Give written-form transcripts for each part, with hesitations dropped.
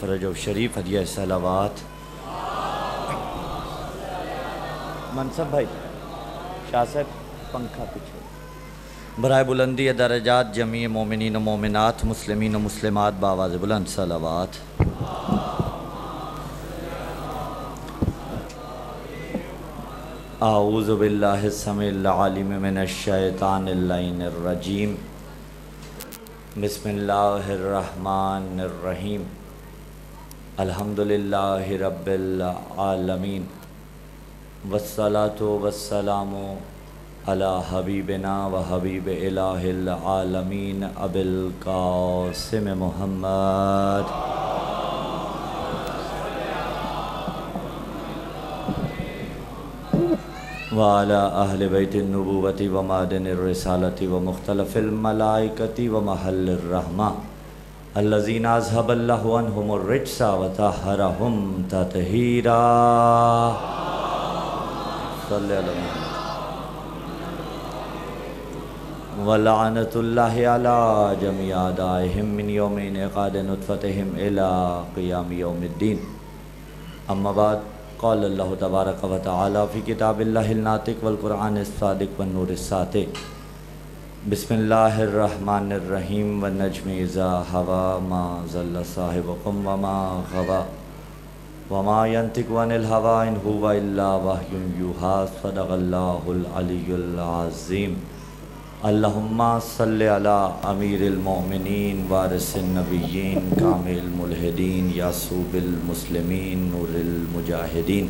رجب شریف ہدیہ صلوات منصب بھائی شاہ صاحب پنکھا پیچھے برائے بلندی درجات جمیع مومنین و مومنات مسلمین و مسلمات بآواز بلند صلوات اعوذ باللہ السمیع العلیم من الشیطان اللعین الرجیم بسم اللہ الرحمن الرحیم الحمدللہ رب العالمین والصلاة والسلام علی حبیبنا و حبیب الہ العالمین ابی القاسم محمد وعلی اہل بیت النبوۃ و معدن الرسالۃ و مختلف الملائکۃ و محل الرحمہ الذین اذھب اللہ عنہم الرجس وطہرہم تطہیرا صلی اللہ علیہ وسلم ولعنۃ اللہ علی جمیع اعدائہم من یوم انعقاد نطفتہم الی قیام یوم الدین اما بعد قال اللہ تبارک و تعالی فی کتاب اللہ الناطق والقرآن الصادق والنور الساطع بسم اللہ الرحمن الرحیم والنجم اذا ہوا ما ضل صاحبکم وما غوا وما ينطق عن الهوى ان هو الا وحی یوحی صدق اللہ العلی العظیم اللہم صلی علی امیر المؤمنین وارث النبیین کامل الملحدین یاسوب المسلمین نور المجاہدین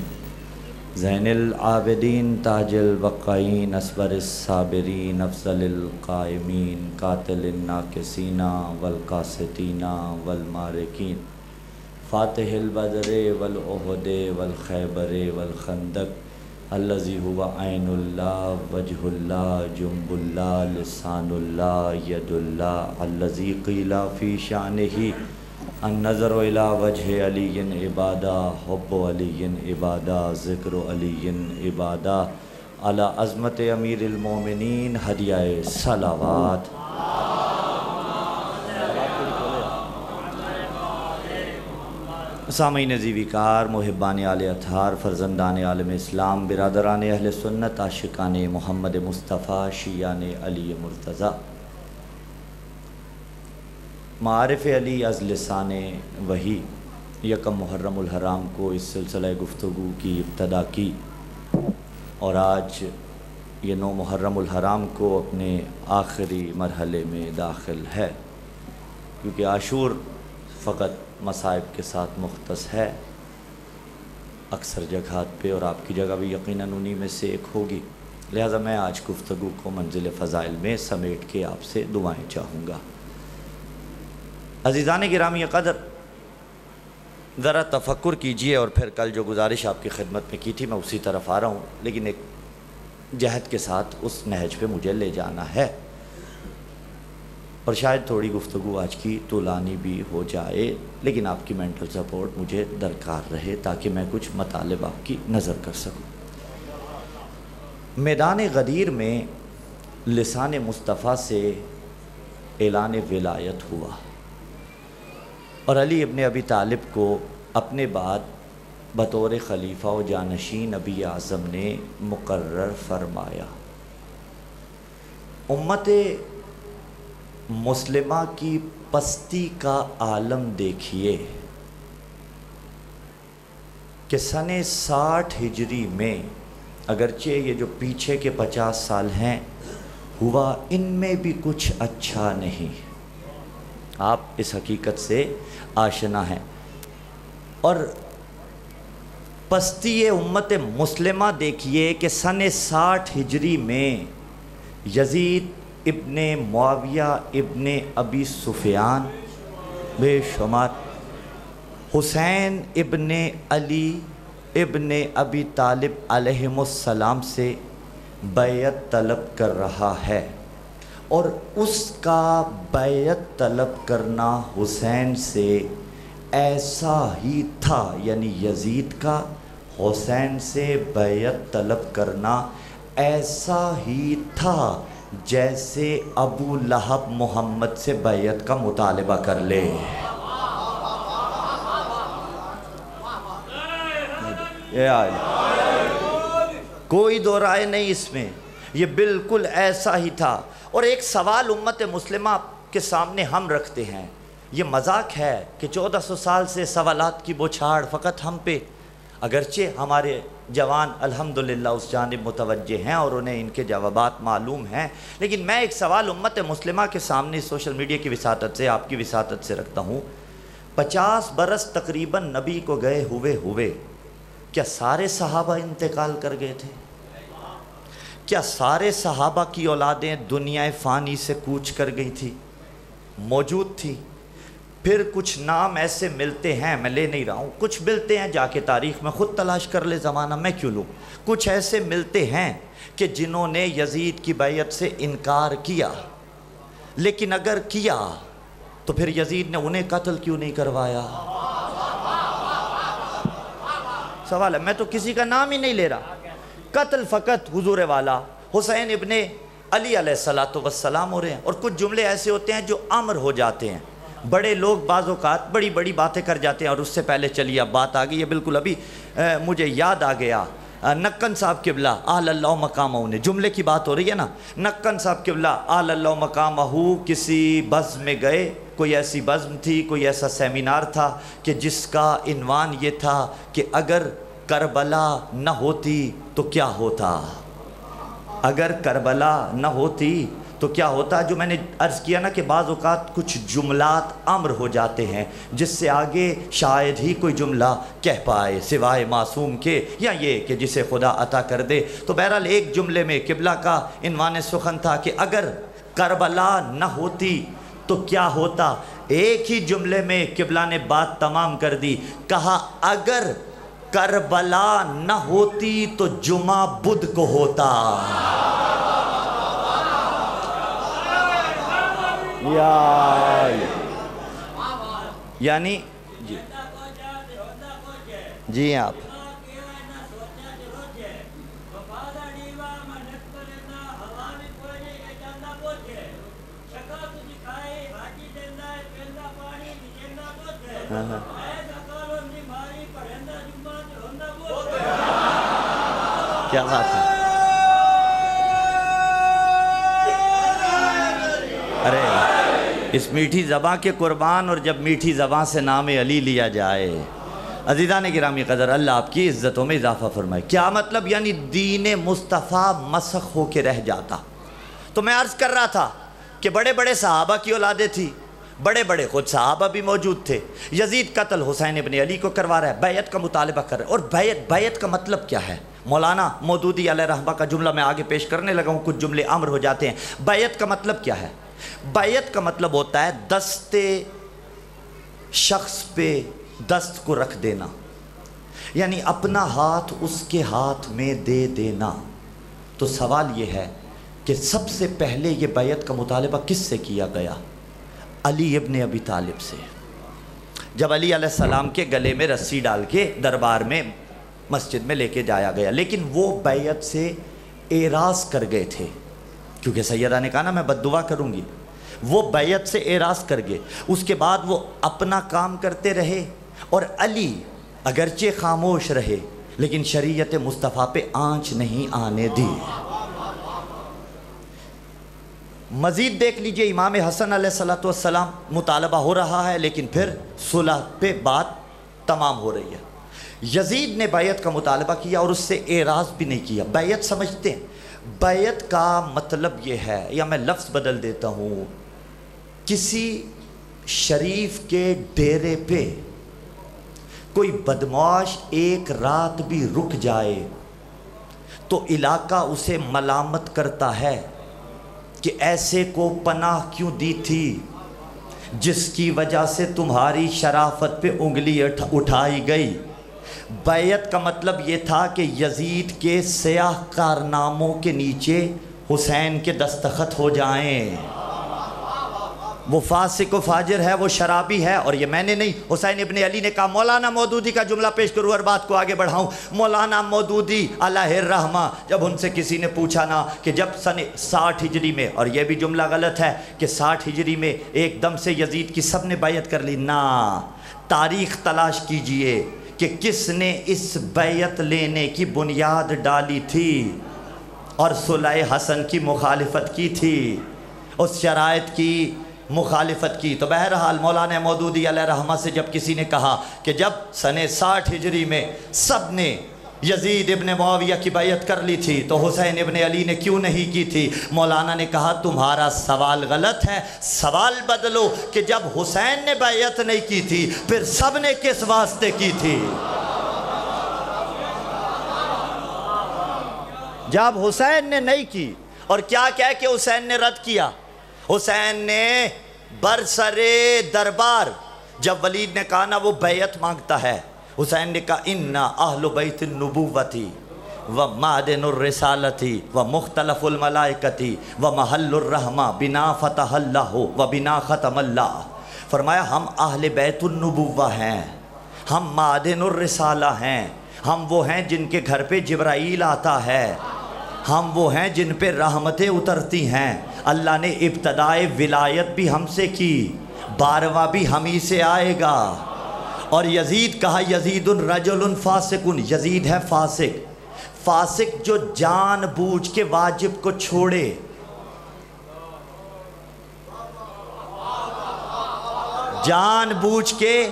زین العابدین تاج البقائین اصبر الصابرین افضل القائمین قاتل الناکسین والقاسطین والمارکین فاتح البدر والاحد والخیبر والخندق الذی هو عین اللہ وجہ اللہ جنب اللہ لسان اللہ ید اللہ الذی قیل فی شانہ النظر الی وجہ علی عبادہ حب علی عبادہ ذکر علی عبادہ علی عظمت امیر المومنین ہدیہ صلوات سامعین زیوی کار محبان آل اطہار فرزندان عالم اسلام برادران اہل سنت عاشقان محمد مصطفیٰ شیعان علی مرتضی معارف علی از لسان وحی یکم محرم الحرام کو اس سلسلہ گفتگو کی ابتدا کی اور آج یہ 9 محرم الحرام کو اپنے آخری مرحلے میں داخل ہے کیونکہ عاشور فقط مصائب کے ساتھ مختص ہے اکثر جگہات پہ اور آپ کی جگہ بھی یقیناً انہی میں سے ایک ہوگی لہٰذا میں آج گفتگو کو منزل فضائل میں سمیٹ کے آپ سے دعائیں چاہوں گا عزیزان گرامی قدر ذرا تفکر کیجئے اور پھر کل جو گزارش آپ کی خدمت میں کی تھی میں اسی طرف آ رہا ہوں لیکن ایک جہد کے ساتھ اس نہج پہ مجھے لے جانا ہے اور شاید تھوڑی گفتگو آج کی طولانی بھی ہو جائے لیکن آپ کی مینٹل سپورٹ مجھے درکار رہے تاکہ میں کچھ مطالب آپ کی نظر کر سکوں میدان غدیر میں لسان مصطفیٰ سے اعلان ولایت ہوا اور علی ابن ابی طالب کو اپنے بعد بطور خلیفہ و جانشین نبی اعظم نے مقرر فرمایا امت مسلمہ کی پستی کا عالم دیکھیے کہ سن 60 ہجری میں اگرچہ یہ جو پیچھے کے 50 سال ہیں ہوا ان میں بھی کچھ اچھا نہیں آپ اس حقیقت سے آشنا ہیں اور پستی امت مسلمہ دیکھیے کہ سن 60 ہجری میں یزید ابن معاویہ ابن ابی سفیان بے شمار حسین ابن علی ابن ابی طالب علیہم السلام سے بیعت طلب کر رہا ہے اور اس کا بیعت طلب کرنا حسین سے ایسا ہی تھا یعنی یزید کا حسین سے بیعت طلب کرنا ایسا ہی تھا جیسے ابو لہب محمد سے بیعت کا مطالبہ کر لے کوئی دو رائے نہیں اس میں، یہ بالکل ایسا ہی تھا۔ اور ایک سوال امت مسلمہ کے سامنے ہم رکھتے ہیں، یہ مذاق ہے کہ 1400 سال سے سوالات کی بوچھاڑ فقط ہم پہ، اگرچہ ہمارے جوان الحمدللہ اس جانب متوجہ ہیں اور انہیں ان کے جوابات معلوم ہیں، لیکن میں ایک سوال امت مسلمہ کے سامنے سوشل میڈیا کی وساطت سے، آپ کی وساطت سے رکھتا ہوں۔ 50 برس تقریباً نبی کو گئے ہوئے کیا سارے صحابہ انتقال کر گئے تھے؟ کیا سارے صحابہ کی اولادیں دنیا فانی سے کوچ کر گئی تھی؟ موجود تھی؟ پھر کچھ نام ایسے ملتے ہیں، میں لے نہیں رہا ہوں، کچھ ملتے ہیں، جا کے تاریخ میں خود تلاش کر لے زمانہ، میں کیوں لوں، کچھ ایسے ملتے ہیں کہ جنہوں نے یزید کی بیعت سے انکار کیا، لیکن اگر کیا تو پھر یزید نے انہیں قتل کیوں نہیں کروایا؟ سوال ہے، میں تو کسی کا نام ہی نہیں لے رہا، قتل فقط حضور والا حسین ابن علی علیہ السلام ہو رہے ہیں۔ اور کچھ جملے ایسے ہوتے ہیں جو امر ہو جاتے ہیں، بڑے لوگ بعض اوقات بڑی بڑی باتیں کر جاتے ہیں، اور اس سے پہلے چلیے اب بات آ گئی ہے، بالکل ابھی مجھے یاد آ گیا، نکن صاحب قبلہ آل اللہ مقامہ نے، جملے کی بات ہو رہی ہے نا، نکن صاحب قبلہ آل اللہ مقامہ کسی بزم میں گئے، کوئی ایسی بزم تھی، کوئی ایسا سیمینار تھا کہ جس کا عنوان یہ تھا کہ اگر کربلا نہ ہوتی تو کیا ہوتا، اگر کربلا نہ ہوتی تو کیا ہوتا۔ جو میں نے عرض کیا نا کہ بعض اوقات کچھ جملات امر ہو جاتے ہیں جس سے آگے شاید ہی کوئی جملہ کہہ پائے سوائے معصوم کے، یا یہ کہ جسے خدا عطا کر دے۔ تو بہرحال ایک جملے میں قبلہ کا عنوان سخن تھا کہ اگر کربلا نہ ہوتی تو کیا ہوتا، ایک ہی جملے میں قبلہ نے بات تمام کر دی، کہا اگر کربلا نہ ہوتی تو جمعہ بدھ کو ہوتا۔ یعنی جی آپ کیا بات ہے، ارے اس میٹھی زباں کے قربان، اور جب میٹھی زباں سے نام علی لیا جائے، عزیزان گرامی قدر، اللہ آپ کی عزتوں میں اضافہ فرمائے۔ کیا مطلب؟ یعنی دین مصطفیٰ مسخ ہو کے رہ جاتا۔ تو میں عرض کر رہا تھا کہ بڑے بڑے صحابہ کی اولادیں تھی، بڑے بڑے خود صحابہ بھی موجود تھے۔ یزید قتل حسین ابن علی کو کروا رہا ہے، بیعت کا مطالبہ کر رہا ہے، اور بیعت کا مطلب کیا ہے؟ مولانا مودودی علیہ رحمہ کا جملہ میں آگے پیش کرنے لگا ہوں، کچھ جملے امر ہو جاتے ہیں۔ بیعت کا مطلب کیا ہے؟ بیعت کا مطلب ہوتا ہے دست شخص پہ دست کو رکھ دینا، یعنی اپنا ہاتھ اس کے ہاتھ میں دے دینا۔ تو سوال یہ ہے کہ سب سے پہلے یہ بیعت کا مطالبہ کس سے کیا گیا؟ علی ابن ابی طالب سے۔ جب علی علیہ السلام کے گلے میں رسی ڈال کے دربار میں مسجد میں لے کے جایا گیا، لیکن وہ بیعت سے اعراض کر گئے تھے، کیونکہ سیدہ نے کہا نا میں بد دعا کروں گی، وہ بیعت سے اعراض کر گئے۔ اس کے بعد وہ اپنا کام کرتے رہے، اور علی اگرچہ خاموش رہے لیکن شریعت مصطفیٰ پہ آنچ نہیں آنے دی۔ مزید دیکھ لیجئے، امام حسن علیہ السلام مطالبہ ہو رہا ہے، لیکن پھر صلح پہ بات تمام ہو رہی ہے۔ یزید نے بیعت کا مطالبہ کیا اور اس سے اعراض بھی نہیں کیا۔ بیعت سمجھتے ہیں؟ بیعت کا مطلب یہ ہے، یا میں لفظ بدل دیتا ہوں، کسی شریف کے ڈیرے پہ کوئی بدمعاش ایک رات بھی رک جائے تو علاقہ اسے ملامت کرتا ہے کہ ایسے کو پناہ کیوں دی تھی جس کی وجہ سے تمہاری شرافت پہ انگلی اٹھائی گئی۔ بیعت کا مطلب یہ تھا کہ یزید کے سیاہ کارناموں کے نیچے حسین کے دستخط ہو جائیں۔ وہ فاسق و فاجر ہے، وہ شرابی ہے، اور یہ میں نے نہیں، حسین ابن علی نے کہا۔ مولانا مودودی کا جملہ پیش کروں اور بات کو آگے بڑھاؤں۔ مولانا مودودی علیہ الرحمہ، جب ان سے کسی نے پوچھا نا کہ جب سن 60 ہجری میں، اور یہ بھی جملہ غلط ہے کہ 60 ہجری میں ایک دم سے یزید کی سب نے بیعت کر لی، نا، تاریخ تلاش کیجئے کہ کس نے اس بیعت لینے کی بنیاد ڈالی تھی اور صلح حسن کی مخالفت کی تھی، اس شرائط کی مخالفت کی۔ تو بہرحال مولانا مودودی علیہ رحمہ سے جب کسی نے کہا کہ جب سن 60 ہجری میں سب نے یزید ابن معاویہ کی بیعت کر لی تھی تو حسین ابن علی نے کیوں نہیں کی تھی؟ مولانا نے کہا تمہارا سوال غلط ہے، سوال بدلو کہ جب حسین نے بیعت نہیں کی تھی پھر سب نے کس واسطے کی تھی؟ جب حسین نے نہیں کی، اور کیا کہہ کہ حسین نے رد کیا؟ حسین نے برسر دربار جب ولید نے کہا نا وہ بیعت مانگتا ہے، حسین نے کہا اِنَّا اہل بیت النبوتی و معدن الرسالتی و مختلف الملائکتی و محل الرحمہ بنا فتح اللہ و بنا ختم اللہ۔ فرمایا ہم اہل بیت النبوہ ہیں، ہم معدن الرسالہ ہیں، ہم وہ ہیں جن کے گھر پہ جبرائیل آتا ہے، ہم وہ ہیں جن پہ رحمتیں اترتی ہیں۔ اللہ نے ابتدائے ولایت بھی ہم سے کی، 12واں بھی ہم ہی سے آئے گا۔ اور یزید کہا یزید رجل فاسق، یزید ہے فاسق، فاسق جو جان بوجھ کے واجب کو چھوڑے، جان بوجھ کے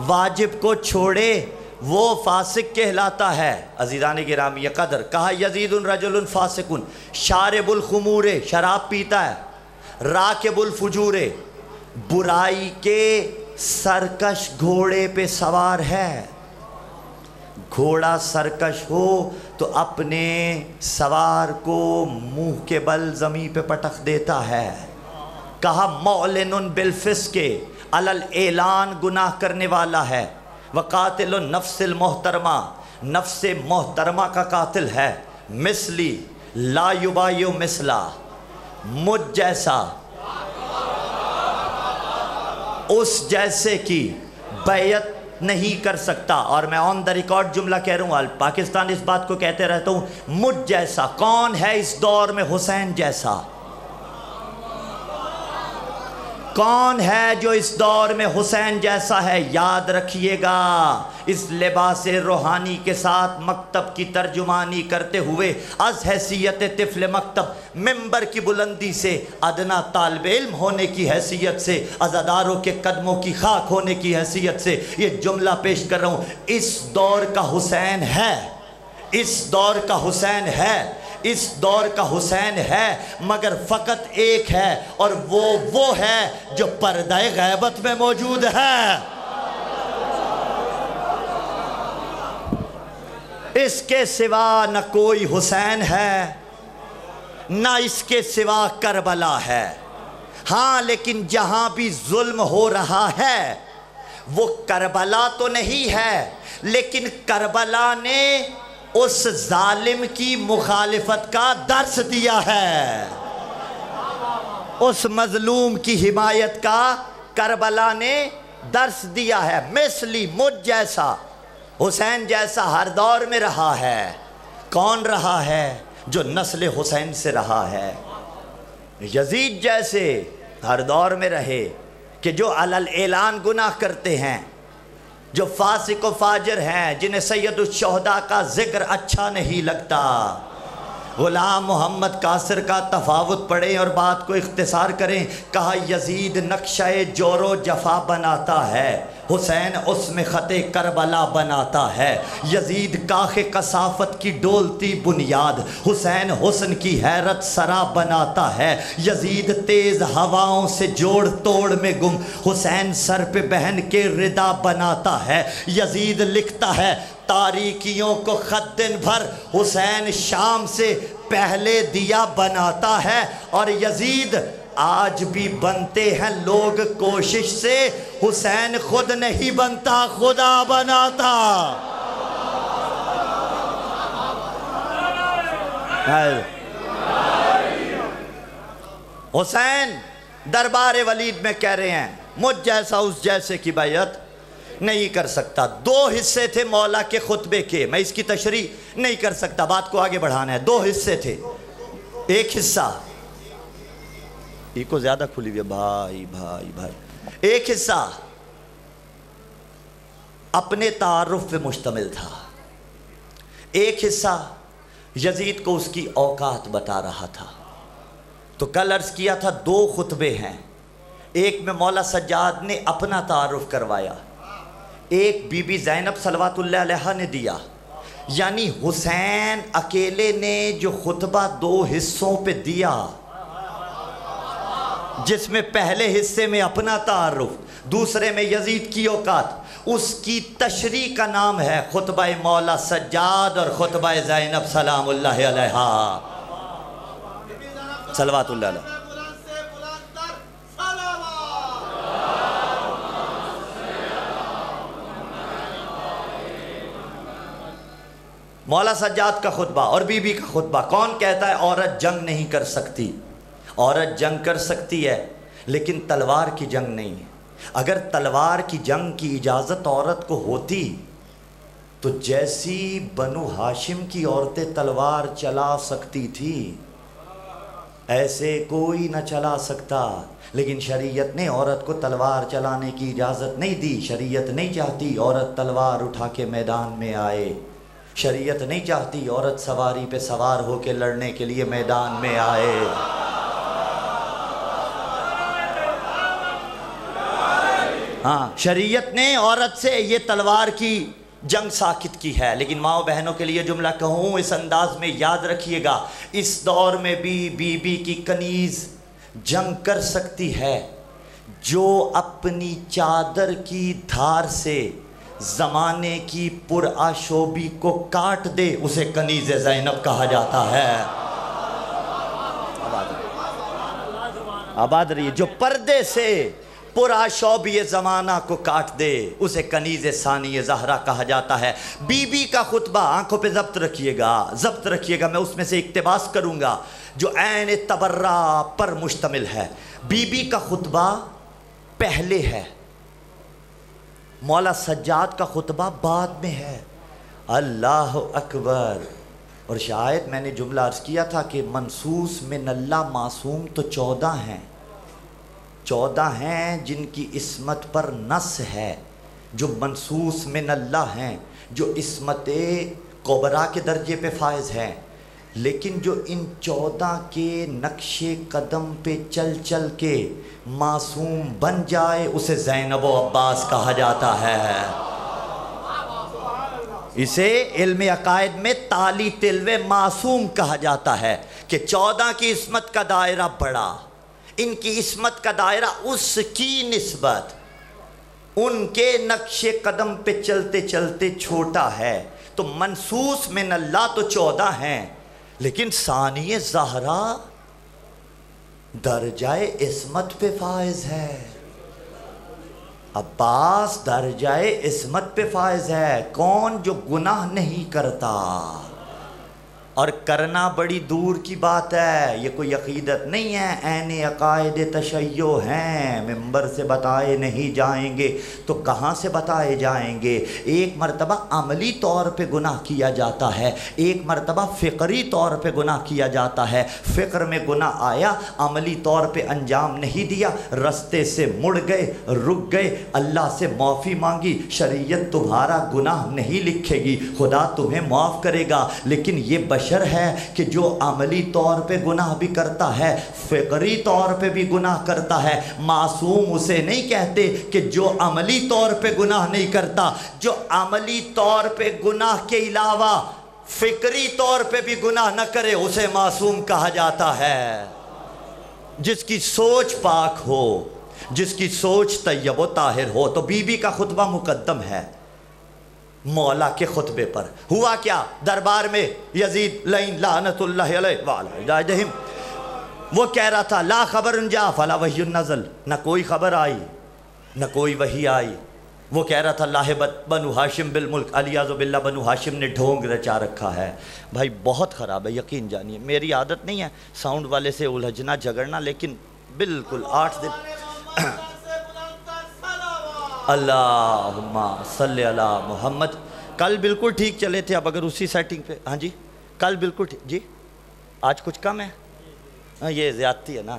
واجب کو چھوڑے وہ فاسق کہلاتا ہے۔ عزیزان گرامی قدر کہا یزید رجل فاسق شارب الخمور، شراب پیتا ہے، راکب الفجور، برائی کے سرکش گھوڑے پہ سوار ہے۔ گھوڑا سرکش ہو تو اپنے سوار کو منہ کے بل زمین پہ پٹخ دیتا ہے۔ کہا معلن بالفسق، علی الاعلان گناہ کرنے والا ہے، وقاتل النفس المحترمہ، نفس محترمہ کا قاتل ہے، مثلی لا یبایع مثلا، مجھ جیسا اس جیسے کی بیعت نہیں کر سکتا۔ اور میں آن دا ریکارڈ جملہ کہہ رہا ہوں، پاکستان اس بات کو کہتے رہتا ہوں، مجھ جیسا کون ہے اس دور میں حسین جیسا؟ کون ہے جو اس دور میں حسین جیسا ہے؟ یاد رکھیے گا اس لباس روحانی کے ساتھ مکتب کی ترجمانی کرتے ہوئے از حیثیت طفل مکتب ممبر کی بلندی سے ادنا طالب علم ہونے کی حیثیت سے عزاداروں کے قدموں کی خاک ہونے کی حیثیت سے یہ جملہ پیش کر رہا ہوں، اس دور کا حسین ہے، اس دور کا حسین ہے، اس دور کا حسین ہے، مگر فقط ایک ہے اور وہ ہے جو پردہ غیبت میں موجود ہے۔ اس کے سوا نہ کوئی حسین ہے، نہ اس کے سوا کربلا ہے۔ ہاں لیکن جہاں بھی ظلم ہو رہا ہے وہ کربلا تو نہیں ہے، لیکن کربلا نے اس ظالم کی مخالفت کا درس دیا ہے، اس مظلوم کی حمایت کا کربلا نے درس دیا ہے۔ مثلی مجھ جیسا، حسین جیسا ہر دور میں رہا ہے۔ کون رہا ہے؟ جو نسل حسین سے رہا ہے۔ یزید جیسے ہر دور میں رہے کہ جو علی الاعلان گناہ کرتے ہیں، جو فاسق و فاجر ہیں، جنہیں سید الشہداء کا ذکر اچھا نہیں لگتا۔ غلام محمد قاصر کا تفاوت پڑھیں اور بات کو اختصار کریں۔ کہا یزید نقشہ جور و جفا بناتا ہے، حسین اس میں خط کربلا بناتا ہے۔ یزید کاخ کثافت کی ڈولتی بنیاد، حسین حسن کی حیرت سرا بناتا ہے۔ یزید تیز ہواؤں سے جوڑ توڑ میں گم، حسین سر پہ بہن کے ردا بناتا ہے۔ یزید لکھتا ہے تاریکیوں کو خط دن بھر، حسین شام سے پہلے دیا بناتا ہے۔ اور یزید آج بھی بنتے ہیں لوگ کوشش سے، حسین خود نہیں بنتا، خدا بناتا۔ حسین دربار ولید میں کہہ رہے ہیں مجھ جیسا اس جیسے کی بیعت نہیں کر سکتا۔ دو حصے تھے مولا کے خطبے کے، میں اس کی تشریح نہیں کر سکتا، بات کو آگے بڑھانا ہے۔ دو حصے تھے، ایک حصہ یہ کو زیادہ کھلی ہوئی ہے، بھائی ایک حصہ اپنے تعارف پہ مشتمل تھا۔ ایک حصہ یزید کو اس کی اوقات بتا رہا تھا۔ تو کل عرض کیا تھا 2 خطبے ہیں، ایک میں مولا سجاد نے اپنا تعارف کروایا، ایک بی بی زینب صلوات اللہ علیہا نے دیا۔ یعنی حسین اکیلے نے جو خطبہ 2 حصوں پہ دیا، جس میں پہلے حصے میں اپنا تعارف، دوسرے میں یزید کی اوقات، اس کی تشریح کا نام ہے خطبہ مولا سجاد اور خطبہ زینب سلام اللہ علیہا، صلوات اللہ علیہ۔ مولا سجاد کا خطبہ اور بی بی کا خطبہ۔ کون کہتا ہے عورت جنگ نہیں کر سکتی؟ عورت جنگ کر سکتی ہے لیکن تلوار کی جنگ نہیں۔ اگر تلوار کی جنگ کی اجازت عورت کو ہوتی تو جیسی بنو ہاشم کی عورتیں تلوار چلا سکتی تھی ایسے کوئی نہ چلا سکتا، لیکن شریعت نے عورت کو تلوار چلانے کی اجازت نہیں دی۔ شریعت نہیں چاہتی عورت تلوار اٹھا کے میدان میں آئے، شریعت نہیں چاہتی عورت سواری پہ سوار ہو کے لڑنے کے لیے میدان میں آئے۔ ہاں، شریعت نے عورت سے یہ تلوار کی جنگ ساکت کی ہے۔ لیکن ماں و بہنوں کے لیے جملہ کہوں اس انداز میں یاد رکھیے گا، اس دور میں بھی بی بی کی کنیز جنگ کر سکتی ہے۔ جو اپنی چادر کی دھار سے زمانے کی پرآشوبی کو کاٹ دے اسے کنیز زینب کہا جاتا ہے۔ آباد رہی، جو پردے سے پرآشوبی زمانہ کو کاٹ دے اسے کنیز ثانی زہرا کہا جاتا ہے۔ بی بی کا خطبہ آنکھوں پہ ضبط رکھیے گا، میں اس میں سے اقتباس کروں گا جو عین تبرہ پر مشتمل ہے۔ بی بی کا خطبہ پہلے ہے، مولا سجاد کا خطبہ بعد میں ہے۔ اللہ اکبر۔ اور شاید میں نے جملہ عرض کیا تھا کہ منصوص من اللہ معصوم تو 14 ہیں، 14 ہیں جن کی عصمت پر نص ہے، جو منصوص من اللہ ہیں، جو عصمت کبریٰ کے درجے پہ فائز ہیں۔ لیکن جو ان 14 کے نقش قدم پہ چل چل کے معصوم بن جائے اسے زینب و عباس کہا جاتا ہے۔ اسے علم عقائد میں تالی تلو معصوم کہا جاتا ہے کہ 14 کی عصمت کا دائرہ بڑا، ان کی عصمت کا دائرہ اس کی نسبت ان کے نقش قدم پہ چلتے چلتے چھوٹا ہے۔ تو منصوص من اللہ تو 14 ہیں، لیکن ثانی زہرا درجہ عصمت پہ فائز ہے، عباس درجہ عصمت پہ فائز ہے۔ کون؟ جو گناہ نہیں کرتا، اور کرنا بڑی دور کی بات ہے، یہ کوئی عقیدت نہیں ہے، عین عقائد تشیع ہیں، ممبر سے بتائے نہیں جائیں گے تو کہاں سے بتائے جائیں گے۔ ایک مرتبہ عملی طور پہ گناہ کیا جاتا ہے، ایک مرتبہ فقری طور پہ گناہ کیا جاتا ہے۔ فقر میں گناہ آیا، عملی طور پہ انجام نہیں دیا، رستے سے مڑ گئے، رک گئے، اللہ سے معافی مانگی، شریعت تمہارا گناہ نہیں لکھے گی، خدا تمہیں معاف کرے گا۔ لیکن یہ بشر ہے کہ جو عملی طور پہ گناہ بھی کرتا ہے، فقری طور پہ بھی گناہ کرتا ہے۔ معصوم اسے نہیں کہتے کہ جو عملی طور پہ گناہ نہیں کرتا، جو عملی طور پہ گناہ کے علاوہ فکری طور پہ بھی گناہ نہ کرے اسے معصوم کہا جاتا ہے۔ جس کی سوچ پاک ہو، جس کی سوچ طیب و طاہر ہو۔ تو بی بی کا خطبہ مقدم ہے مولا کے خطبے پر۔ ہوا کیا؟ دربار میں یزید لعین لعنت اللہ علیہ وعلی اعدادہم وہ کہہ رہا تھا لا خبر جا فلا وحی نزل، نہ کوئی خبر آئی نہ کوئی وحی آئی۔ وہ کہہ رہا تھا لاہبت بنو ہاشم بالملک، علیاذ باللہ بنو ہاشم نے ڈھونگ رچا رکھا ہے۔ بھائی بہت خراب ہے، یقین جانیے، میری عادت نہیں ہے ساؤنڈ والے سے الجھنا جھگڑنا، لیکن بالکل 8 دن اللہم صلی علی محمد۔ کل بالکل ٹھیک چلے تھے، اب اگر اسی سیٹنگ پہ، ہاں جی کل بالکل ٹھیک، جی آج کچھ کم ہے، ہاں یہ زیادتی ہے نا،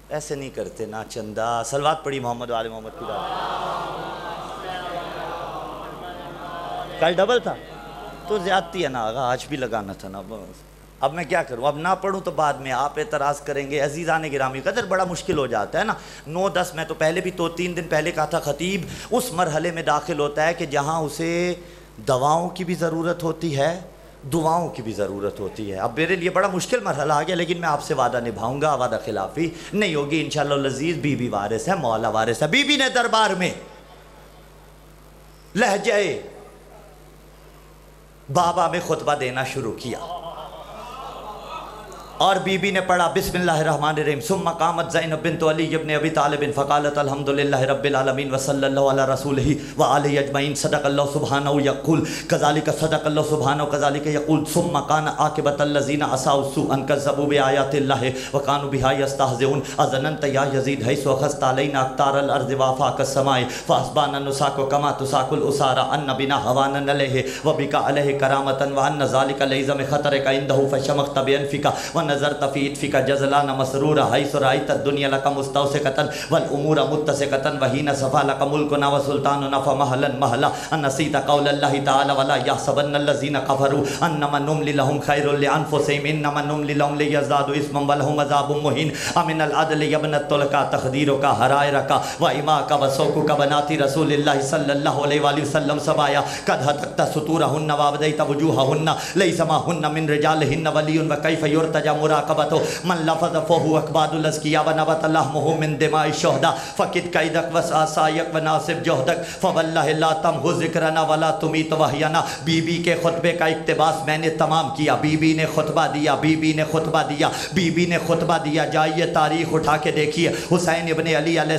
ایسے نہیں کرتے نا چندہ۔ صلوات پڑھی محمد و آل محمد کی بات۔ کل ڈبل تھا تو زیادتی ہے نا آغا، آج بھی لگانا تھا نا بس۔ اب میں کیا کروں، اب نہ پڑھوں تو بعد میں آپ اعتراض کریں گے۔ عزیزان گرامی قدر بڑا مشکل ہو جاتا ہے نا۔ 9-10 میں تو پہلے بھی 2-3 دن پہلے کہا تھا، خطیب اس مرحلے میں داخل ہوتا ہے کہ جہاں اسے دواؤں کی بھی ضرورت ہوتی ہے، دعاؤں کی بھی ضرورت ہوتی ہے۔ اب میرے لیے بڑا مشکل مرحلہ آ گیا، لیکن میں آپ سے وعدہ نبھاؤں گا، وعدہ خلافی نہیں ہوگی انشاءاللہ العزیز۔ بی بی وارث ہے، مولا وارث ہے۔ بی بی نے دربار میں لہجہ بابا میں خطبہ دینا شروع کیا، اور بی بی نے پڑھا بسم اللہ الرحمن الرحیم۔ ثم قامت زینب بنت علی ابن ابی طالب فقالت الحمدللہ رب العالمین وصلی اللہ علی رسولہ وآلہ اجمعین صدق اللہ سبحانہ یقول کذالک صدق اللہ سبحانہ کذالک یقول ثم کان عاقبۃ الذین اساءوا السوء کذبوا بآیات اللہ وکانوا بہا یستہزئون اظننت یا یزید حیث اخذت علینا اقطار الارض وافاق السماء فاصبحنا نساق کما تساق الاسارى ان بنا هوانا علیہ وبک علیہ کرامۃ وان ذلک لیس من خطرک عنده فشمخت بانفک نظرت فی اطفک جزلان مسرورا حیث رأیت الدنیا لک مستوسقتا والامور متسقتا وحین صفا لک ملکنا وسلطاننا فمہلا مہلا نسیت قول اللہ تعالی ولا یحسبن الذین کفروا انما نملی لهم خیر لانفسهم انما نملی لهم لیزدادوا اثما ولهم عذاب مہین امن العدل یبنت لک تخدیرک حرائرک واماک وسوکک بنات رسول اللہ صلی اللہ علیہ وآلہ وسلم سبایا قد ہتکت ستورہن وابدیت وجوہہن لیس معہن من رجالہن ولی وکیف یرتجى مراقبتو من لفظ فہو اکباد الازکیاء ونبت لحمہ من دماء الشہداء فقد قیدک وساسائک وناسب جہدک فواللہ لا تمحو ذکرنا ولا تمیت وحینا۔ بی بی کے خطبے کا اقتباس میں نے تمام کیا۔ بی بی نے خطبہ دیا، بی بی نے خطبہ دیا، بی بی نے خطبہ دیا۔ جائیے تاریخ اٹھا کے دیکھیے، حسین ابن علی علیہ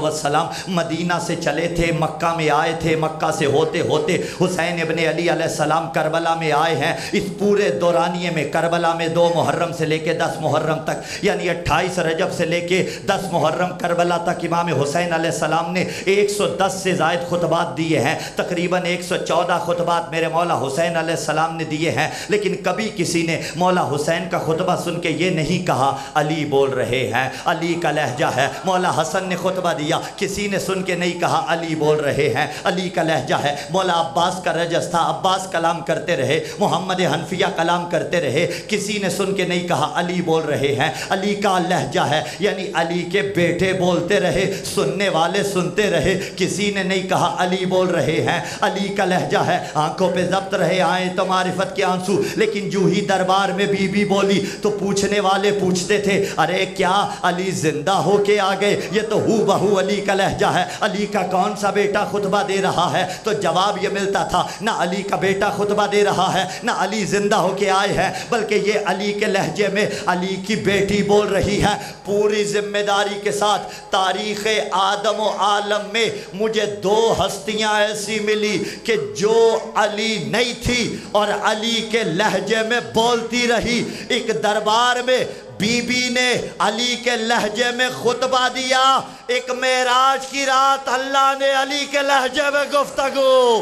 السلام مدینہ سے چلے تھے، مکہ میں آئے تھے، مکہ سے ہوتے ہوتے حسین ابن علی علیہ السلام کربلا میں آئے ہیں۔ اس پورے دورانیے میں کربلا میں 2 محرم سے لے کے 10 محرم تک، یعنی 28 رجب سے لے کے 10 محرم کربلا تک امام حسین علیہ السلام نے 110 سے زائد خطبات دیے ہیں۔ تقریباً 114 خطبات میرے مولا حسین علیہ السلام نے دیے ہیں، لیکن کبھی کسی نے مولا حسین کا خطبہ سن کے یہ نہیں کہا علی بول رہے ہیں، علی کا لہجہ ہے۔ مولا حسن نے خطبہ دیا، کسی نے سن کے نہیں کہا علی بول رہے ہیں، علی کا لہجہ ہے۔ مولا عباس کا رجس تھا، عباس کلام کرتے رہے، محمد حنفیہ کلام کرتے رہے، کسی نے سن کے نہیں کہا علی بول رہے ہیں، علی کا لہجہ ہے، یعنی علی کے بیٹے بولتے رہے، سننے والے سنتے رہے، کسی نے نہیں کہا علی بول رہے ہیں، علی کا لہجہ ہے۔ آنکھوں پہ ضبط رہے، آئیں تو معرفت کے آنسو، لیکن جو ہی دربار میں بی بی بولی تو پوچھنے والے پوچھتے تھے ارے کیا علی زندہ ہو کے آ گئے؟ یہ تو ہو بہو علی کا لہجہ ہے، علی کا کون سا بیٹا خطبہ دے رہا ہے؟ تو جواب یہ ملتا تھا نہ علی کا بیٹا خطبہ دے رہا ہے، نہ علی زندہ ہو کے آئے ہیں، بلکہ یہ علی کے لہجے میں علی کی بیٹی بول رہی ہے۔ پوری ذمہ داری کے ساتھ تاریخ آدم و عالم میں مجھے 2 ہستیاں ایسی ملی کہ جو علی نہیں تھی اور علی کے لہجے میں بولتی رہی۔ ایک دربار میں بی بی نے علی کے لہجے میں خطبہ دیا، ایک معراج کی رات اللہ نے علی کے لہجے میں گفتگو۔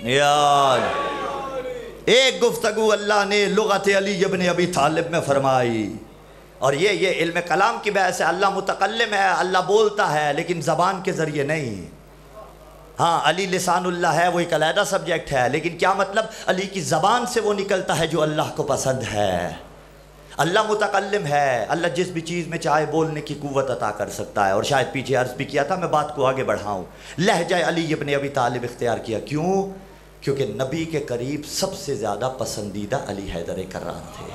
یار ایک گفتگو اللہ نے لغت علی ابن ابی طالب میں فرمائی، اور یہ علم کلام کی بحث ہے۔ اللہ متکلم ہے، اللہ بولتا ہے، لیکن زبان کے ذریعے نہیں۔ ہاں علی لسان اللہ ہے، وہ ایک علیحدہ سبجیکٹ ہے، لیکن کیا مطلب؟ علی کی زبان سے وہ نکلتا ہے جو اللہ کو پسند ہے۔ اللہ متکلم ہے، اللہ جس بھی چیز میں چاہے بولنے کی قوت عطا کر سکتا ہے۔ اور شاید پیچھے عرض بھی کیا تھا، میں بات کو آگے بڑھاؤں، لہجہ علی ابن ابی طالب اختیار کیا۔ کیوں؟ کیونکہ نبی کے قریب سب سے زیادہ پسندیدہ علی حیدر کرار تھے۔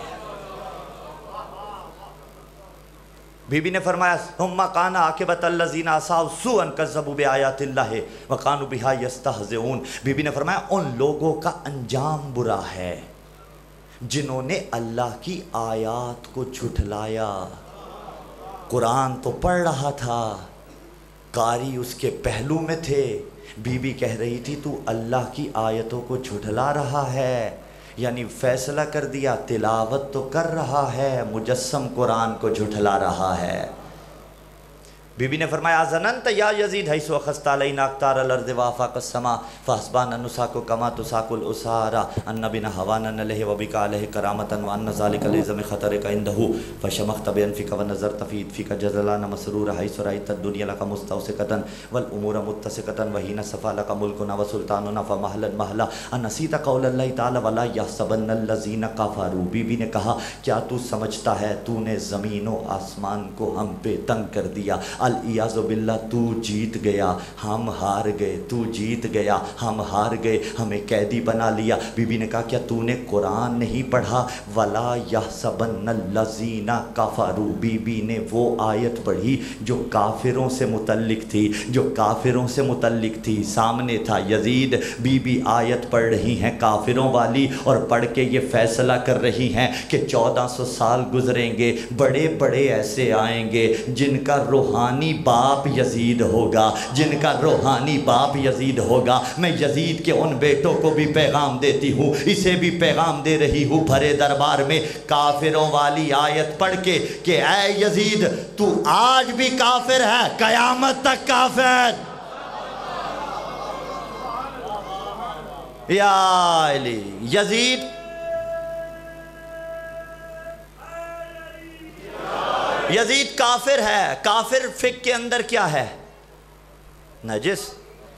بی بی نے فرمایا ثم کان عاقبۃ الذین اساءوا السوء کذبوا بآیات اللہ وکانوا بہا یستہزئون۔ بی بی نے فرمایا ان لوگوں کا انجام برا ہے جنہوں نے اللہ کی آیات کو جھٹلایا۔ قرآن تو پڑھ رہا تھا، قاری اس کے پہلو میں تھے، بی بی کہہ رہی تھی تو اللہ کی آیتوں کو جھٹلا رہا ہے، یعنی فیصلہ کر دیا تلاوت تو کر رہا ہے، مجسم قرآن کو جھٹلا رہا ہے۔ بی نے فرمایا ظننت یا یزید حیث اخذت علینا اقطار الارض وآفاق السماء فحسبانا نساک کما تساک الاسارا ان بنا ہوانا علیہ وبک علیہ کرامتا وان ذلک لعظم خطرک عنده فشمخت بانفک ونظرت فی اطفک جزلان مسرورا حیث رأیت الدنیا لک مستوسکتا والامور متسکتا وحین صفا لک ملکنا وسلطاننا فمحلا محلا انسیت قول اللہ تعالی ولا یحسبن الذین کفروا۔ بی نے کہا کیا تو سمجھتا ہے تو نے زمین و آسمان کو ہم پہ تنگ کر دیا؟ الیاذ باللہ، تو جیت گیا ہم ہار گئے، تو جیت گیا ہم ہار گئے، ہمیں قیدی بنا لیا۔ بی بی نے کہا کیا تو نے قرآن نہیں پڑھا؟ وَلَا يَحْسَبَنَّ الَّذِينَ كَفَرُوا۔ بی بی نے وہ آیت پڑھی جو کافروں سے متعلق تھی، جو کافروں سے متعلق تھی۔ سامنے تھا یزید، بی بی آیت پڑھ رہی ہیں کافروں والی، اور پڑھ کے یہ فیصلہ کر رہی ہیں کہ 1400 سال گزریں گے، بڑے بڑے ایسے آئیں گے جن کا روحانی باپ یزید ہوگا، جن کا روحانی باپ یزید ہوگا۔ میں یزید کے ان بیٹوں کو بھی پیغام دیتی ہوں، اسے بھی پیغام دے رہی ہوں بھرے دربار میں کافروں والی آیت پڑھ کے کہ اے یزید تو آج بھی کافر ہے، قیامت تک کافر۔ یا علی، یزید کافر ہے۔ کافر فقہ کے اندر کیا ہے؟ نجس۔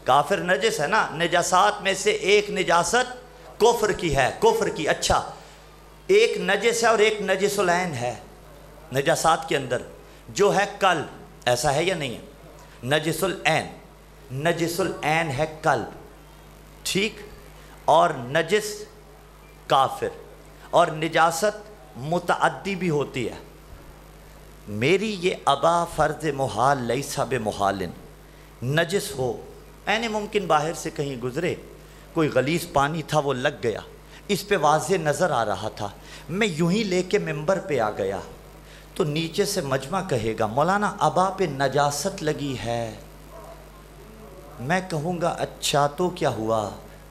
کافر نجس ہے نا، نجاسات میں سے ایک نجاست کفر کی ہے، کفر کی۔ اچھا، ایک نجس ہے اور ایک نجس العین ہے نجاسات کے اندر، جو ہے قلب۔ ایسا ہے یا نہیں ہے؟ نجس العین، نجس العین ہے قلب، ٹھیک؟ اور نجس کافر، اور نجاست متعدی بھی ہوتی ہے۔ میری یہ ابا فرض محال لیسا بمحالن، نجس ہو، عین ممکن باہر سے کہیں گزرے، کوئی غلیظ پانی تھا وہ لگ گیا، اس پہ واضح نظر آ رہا تھا، میں یوں ہی لے کے ممبر پہ آ گیا تو نیچے سے مجمع کہے گا مولانا ابا پہ نجاست لگی ہے، میں کہوں گا اچھا تو کیا ہوا؟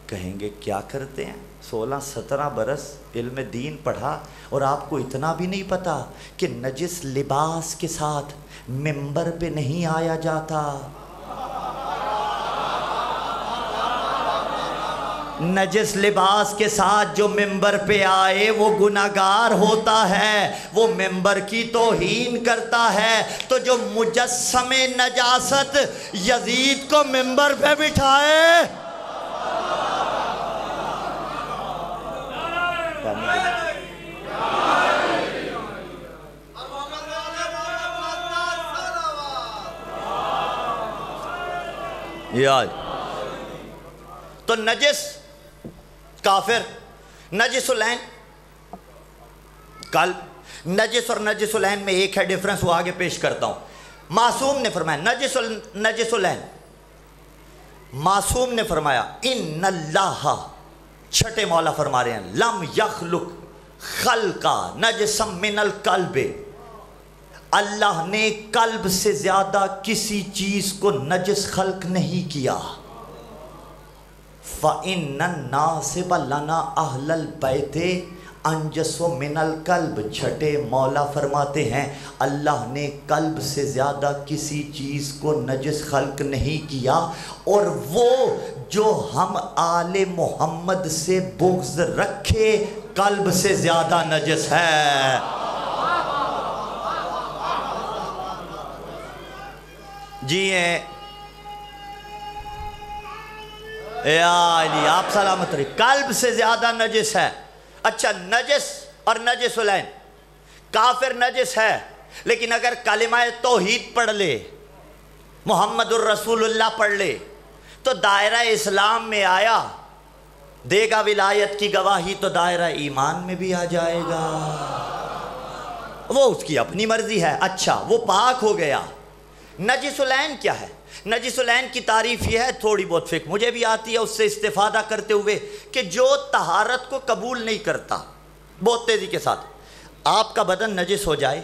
کہیں گے کیا کرتے ہیں، 16-17 برس علم دین پڑھا اور آپ کو اتنا بھی نہیں پتا کہ نجس لباس کے ساتھ ممبر پہ نہیں آیا جاتا۔ نجس لباس کے ساتھ جو ممبر پہ آئے وہ گناہگار ہوتا ہے، وہ ممبر کی توہین کرتا ہے۔ تو جو مجسم نجاست یزید کو ممبر پہ بٹھائے، یاد تو نجس کافر، نجس العین قلب۔ نجس اور نجس العین میں ایک ہے ڈیفرنس، وہ آگے پیش کرتا ہوں۔ معصوم نے فرمایا نجس العین، معصوم نے فرمایا ان اللہ، چھٹے مولا فرما رہے ہیں لم یخلق خلقا نجسا من القلب، اللہ نے قلب سے زیادہ کسی چیز کو نجس خلق نہیں کیا۔ فَإِنَّ النَّاسِبَ لَنَا أَهْلَ الْبَيْتِ أَنْجَسُ مِنَ الْقَلْبِ، چھٹے مولا فرماتے ہیں اللہ نے قلب سے زیادہ کسی چیز کو نجس خلق نہیں کیا، اور وہ جو ہم آل محمد سے بغض رکھے قلب سے زیادہ نجس ہے۔ جی ہیں یا علی، آپ سلامت رہی، قلب سے زیادہ نجس ہے۔ اچھا، نجس اور نجس العین، کافر نجس ہے لیکن اگر کلمہ توحید پڑھ لے، محمد الرسول اللہ پڑھ لے تو دائرہ اسلام میں آیا، دے گا ولایت کی گواہی تو دائرہ ایمان میں بھی آ جائے گا، وہ اس کی اپنی مرضی ہے۔ اچھا، وہ پاک ہو گیا۔ نجس العین کیا ہے؟ نجس العین کی تعریف یہ ہے، تھوڑی بہت فقہ مجھے بھی آتی ہے اس سے استفادہ کرتے ہوئے، کہ جو طہارت کو قبول نہیں کرتا، بہت تیزی کے ساتھ آپ کا بدن نجس ہو جائے،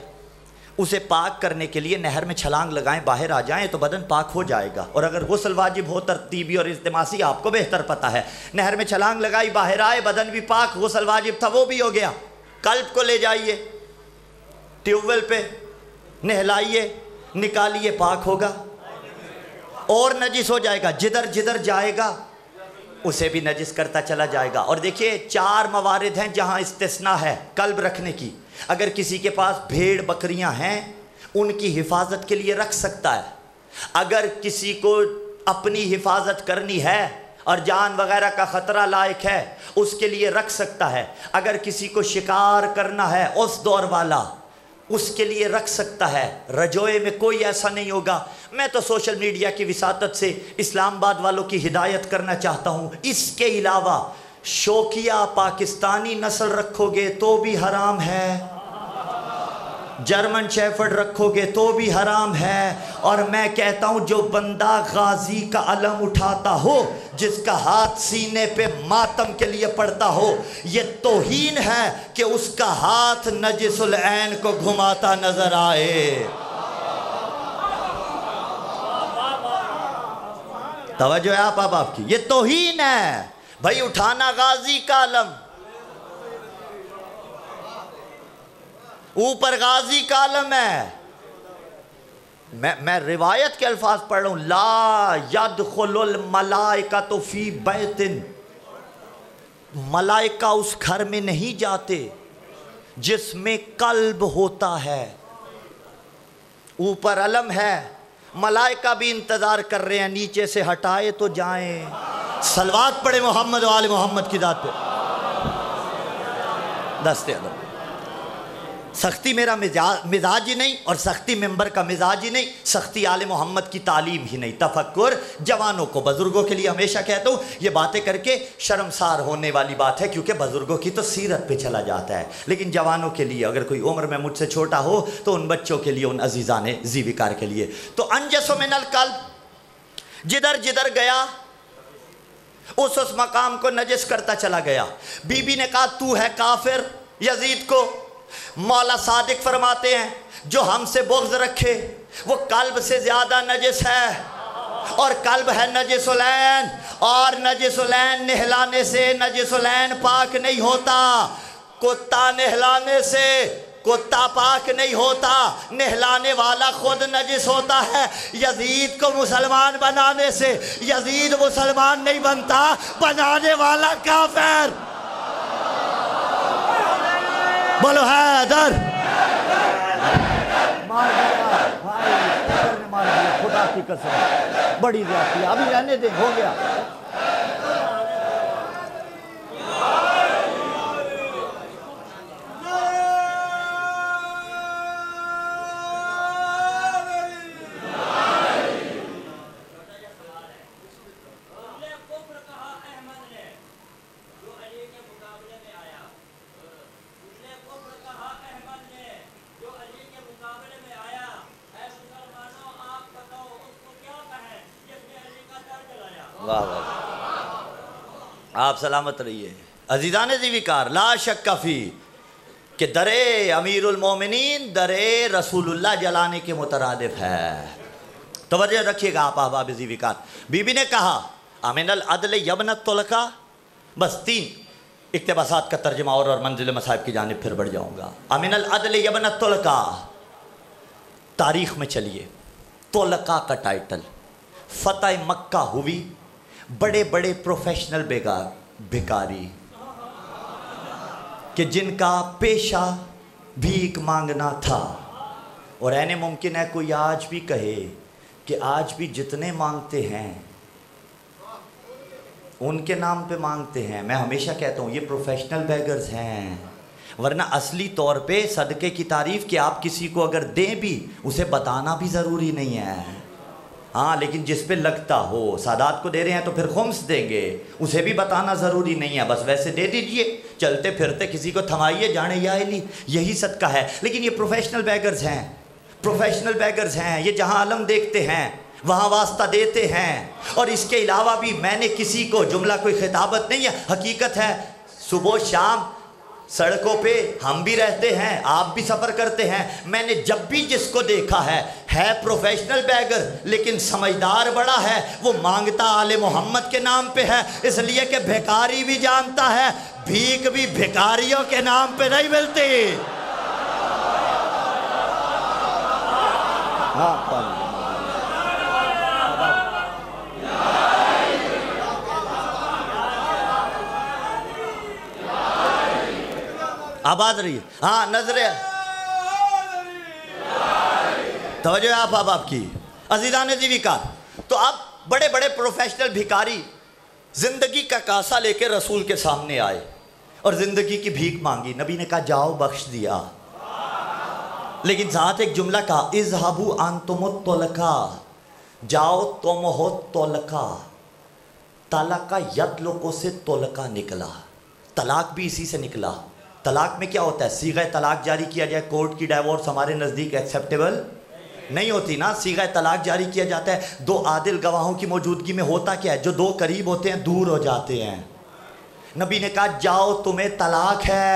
اسے پاک کرنے کے لیے نہر میں چھلانگ لگائیں، باہر آ جائیں تو بدن پاک ہو جائے گا۔ اور اگر غسل واجب ہو ترتیبی اور التماسی، آپ کو بہتر پتہ ہے، نہر میں چھلانگ لگائی، باہر آئے، بدن بھی پاک، غسل واجب تھا وہ بھی ہو گیا۔ قلب کو لے جائیے ٹیوب ویل پہ، نہلائیے، نکالیے پاک ہوگا اور نجس ہو جائے گا، جدھر جدھر جائے گا اسے بھی نجس کرتا چلا جائے گا۔ اور دیکھیے 4 موارد ہیں جہاں استثناء ہے قلب رکھنے کی۔ اگر کسی کے پاس بھیڑ بکریاں ہیں ان کی حفاظت کے لیے رکھ سکتا ہے، اگر کسی کو اپنی حفاظت کرنی ہے اور جان وغیرہ کا خطرہ لائق ہے اس کے لیے رکھ سکتا ہے، اگر کسی کو شکار کرنا ہے اس دور والا اس کے لیے رکھ سکتا ہے۔ رجوع میں کوئی ایسا نہیں ہوگا۔ میں تو سوشل میڈیا کی وساطت سے اسلام آباد والوں کی ہدایت کرنا چاہتا ہوں، اس کے علاوہ شوقیہ پاکستانی نسل رکھو گے تو بھی حرام ہے، جرمن شیفرڈ رکھو گے تو بھی حرام ہے۔ اور میں کہتا ہوں جو بندہ غازی کا علم اٹھاتا ہو، جس کا ہاتھ سینے پہ ماتم کے لیے پڑتا ہو، یہ توہین ہے کہ اس کا ہاتھ نجس العین کو گھماتا نظر آئے۔ توجہ ہے آپ کی، یہ توہین ہے بھائی اٹھانا غازی کا علم، اوپر غازی کا علم ہے۔ میں روایت کے الفاظ پڑھ رہا ہوں، لا يدخل الملائکۃ فی بیت، ملائکہ اس گھر میں نہیں جاتے جس میں کلب ہوتا ہے۔ اوپر علم ہے، ملائکہ بھی انتظار کر رہے ہیں نیچے سے ہٹائے تو جائیں۔ صلوات پڑھے محمد و آل محمد کی ذات پہ۔ دستے ادب، سختی میرا مزاج ہی نہیں اور سختی ممبر کا مزاج ہی نہیں، سختی آل محمد کی تعلیم ہی نہیں۔ تفکر جوانوں کو، بزرگوں کے لیے ہمیشہ کہتا ہوں یہ باتیں کر کے شرمسار ہونے والی بات ہے کیونکہ بزرگوں کی تو سیرت پہ چلا جاتا ہے، لیکن جوانوں کے لیے اگر کوئی عمر میں مجھ سے چھوٹا ہو تو ان بچوں کے لیے، ان عزیزان ذیوکار کے لیے، تو انجس من القلب، جدھر جدھر گیا اس مقام کو نجس کرتا چلا گیا۔ بی بی نے کہا تو ہے کافر یزید کو۔ مولا صادق فرماتے ہیں جو ہم سے بغض رکھے وہ قلب سے زیادہ نجس ہے، اور قلب ہے نجس العین، اور نجس العین نہلانے سے نجس العین پاک نہیں ہوتا۔ کتا نہلانے سے کتا پاک نہیں ہوتا، نہلانے والا خود نجس ہوتا ہے۔ یزید کو مسلمان بنانے سے یزید مسلمان نہیں بنتا، بنانے والا کافر۔ بولو حیدر۔ مار دیا بھائی، حیدر نے مار دیا، خدا کی قسم بڑی زیادتی ہے، ابھی رہنے دیں، ہو گیا۔ واہ واہ، آپ سلامت رہیے۔ عزیزان ذیوکار، لا شک فی کہ در امیر المومنین در رسول اللہ جلانے کے مترادف ہے۔ توجہ رکھیے گا آپ احباب ذیوکار۔ بی بی نے کہا امن العدل یبن الطلقاء، بس 3 اقتباسات کا ترجمہ اور منزل مصائب کی جانب پھر بڑھ جاؤں گا۔ امن العدل یبن الطلقاء، تاریخ میں چلیے، طلقاء کا ٹائٹل فتح مکہ ہوئی، بڑے بڑے پروفیشنل بھکاری کہ جن کا پیشہ بھیک مانگنا تھا، اور عین ممکن ہے کوئی آج بھی کہے کہ آج بھی جتنے مانگتے ہیں ان کے نام پہ مانگتے ہیں۔ میں ہمیشہ کہتا ہوں یہ پروفیشنل بیگرز ہیں، ورنہ اصلی طور پہ صدقے کی تعریف کہ آپ کسی کو اگر دیں بھی اسے بتانا بھی ضروری نہیں ہے، ہاں لیکن جس پہ لگتا ہو، سادات کو دے رہے ہیں تو پھر خمس دیں گے، اسے بھی بتانا ضروری نہیں ہے، بس ویسے دے دیجئے، چلتے پھرتے کسی کو تھمائیے، جانے یا علی، یہی صدقہ ہے۔ لیکن یہ پروفیشنل بیگرز ہیں، پروفیشنل بیگرز ہیں، یہ جہاں علم دیکھتے ہیں وہاں واسطہ دیتے ہیں۔ اور اس کے علاوہ بھی میں نے کسی کو، جملہ کوئی خطابت نہیں ہے، حقیقت ہے، صبح شام سڑکوں پہ ہم بھی رہتے ہیں، آپ بھی سفر کرتے ہیں، میں نے جب بھی جس کو دیکھا ہے پروفیشنل بیگر لیکن سمجھدار بڑا ہے، وہ مانگتا آل محمد کے نام پہ ہے، اس لیے کہ بھیکاری بھی جانتا ہے بھیک بھی بھیکاریوں کے نام پہ نہیں ملتی۔ آباد رہی. ہاں نظریں توجہ آپ کی عزیزان زیویکار. تو اب بڑے بڑے پروفیشنل بھیکاری زندگی کا کاسا لے کے رسول کے سامنے آئے اور زندگی کی بھیک مانگی. نبی نے کہا جاؤ بخش دیا. لیکن ساتھ ایک جملہ کہا اذهبوا انتم الطلقاء، جاؤ تم ہو طلقاء. طلقہ یطلق سے طلقہ نکلا. طلاق بھی اسی سے نکلا. طلاق میں کیا ہوتا ہے؟ صیغہ طلاق جاری کیا جائے. کورٹ کی ڈائیورس ہمارے نزدیک ایکسیپٹیبل نہیں ہوتی نا. صیغہ طلاق جاری کیا جاتا ہے. دو عادل گواہوں کی موجودگی میں ہوتا کیا ہے؟ جو دو قریب ہوتے ہیں دور ہو جاتے ہیں. نبی نے کہا جاؤ تمہیں طلاق ہے،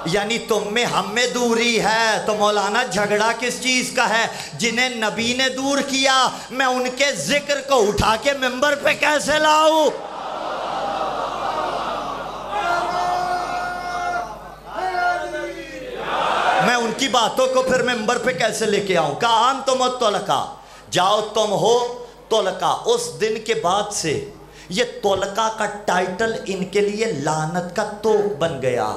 یعنی تم میں ہم میں دوری ہے. تو مولانا جھگڑا کس چیز کا ہے؟ جنہیں نبی نے دور کیا میں ان کے ذکر کو اٹھا کے ممبر پہ کیسے لاؤں؟ میں ان کی باتوں کو پھر ممبر پہ کیسے لے کے آؤں؟ کہا انتم الطلقاء، جاؤ تم ہو طلقاء. اس دن کے بعد سے یہ طلقاء کا ٹائٹل ان کے لیے لعنت کا توق بن گیا.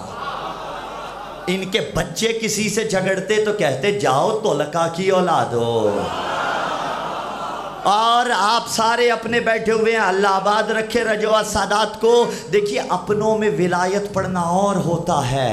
ان کے بچے کسی سے جھگڑتے تو کہتے جاؤ طلقاء کی اولاد ہو. اور آپ سارے اپنے بیٹھے ہوئے ہیں، اللہ آباد رکھے رجوع سادات کو. دیکھیے اپنوں میں ولایت پڑھنا اور ہوتا ہے.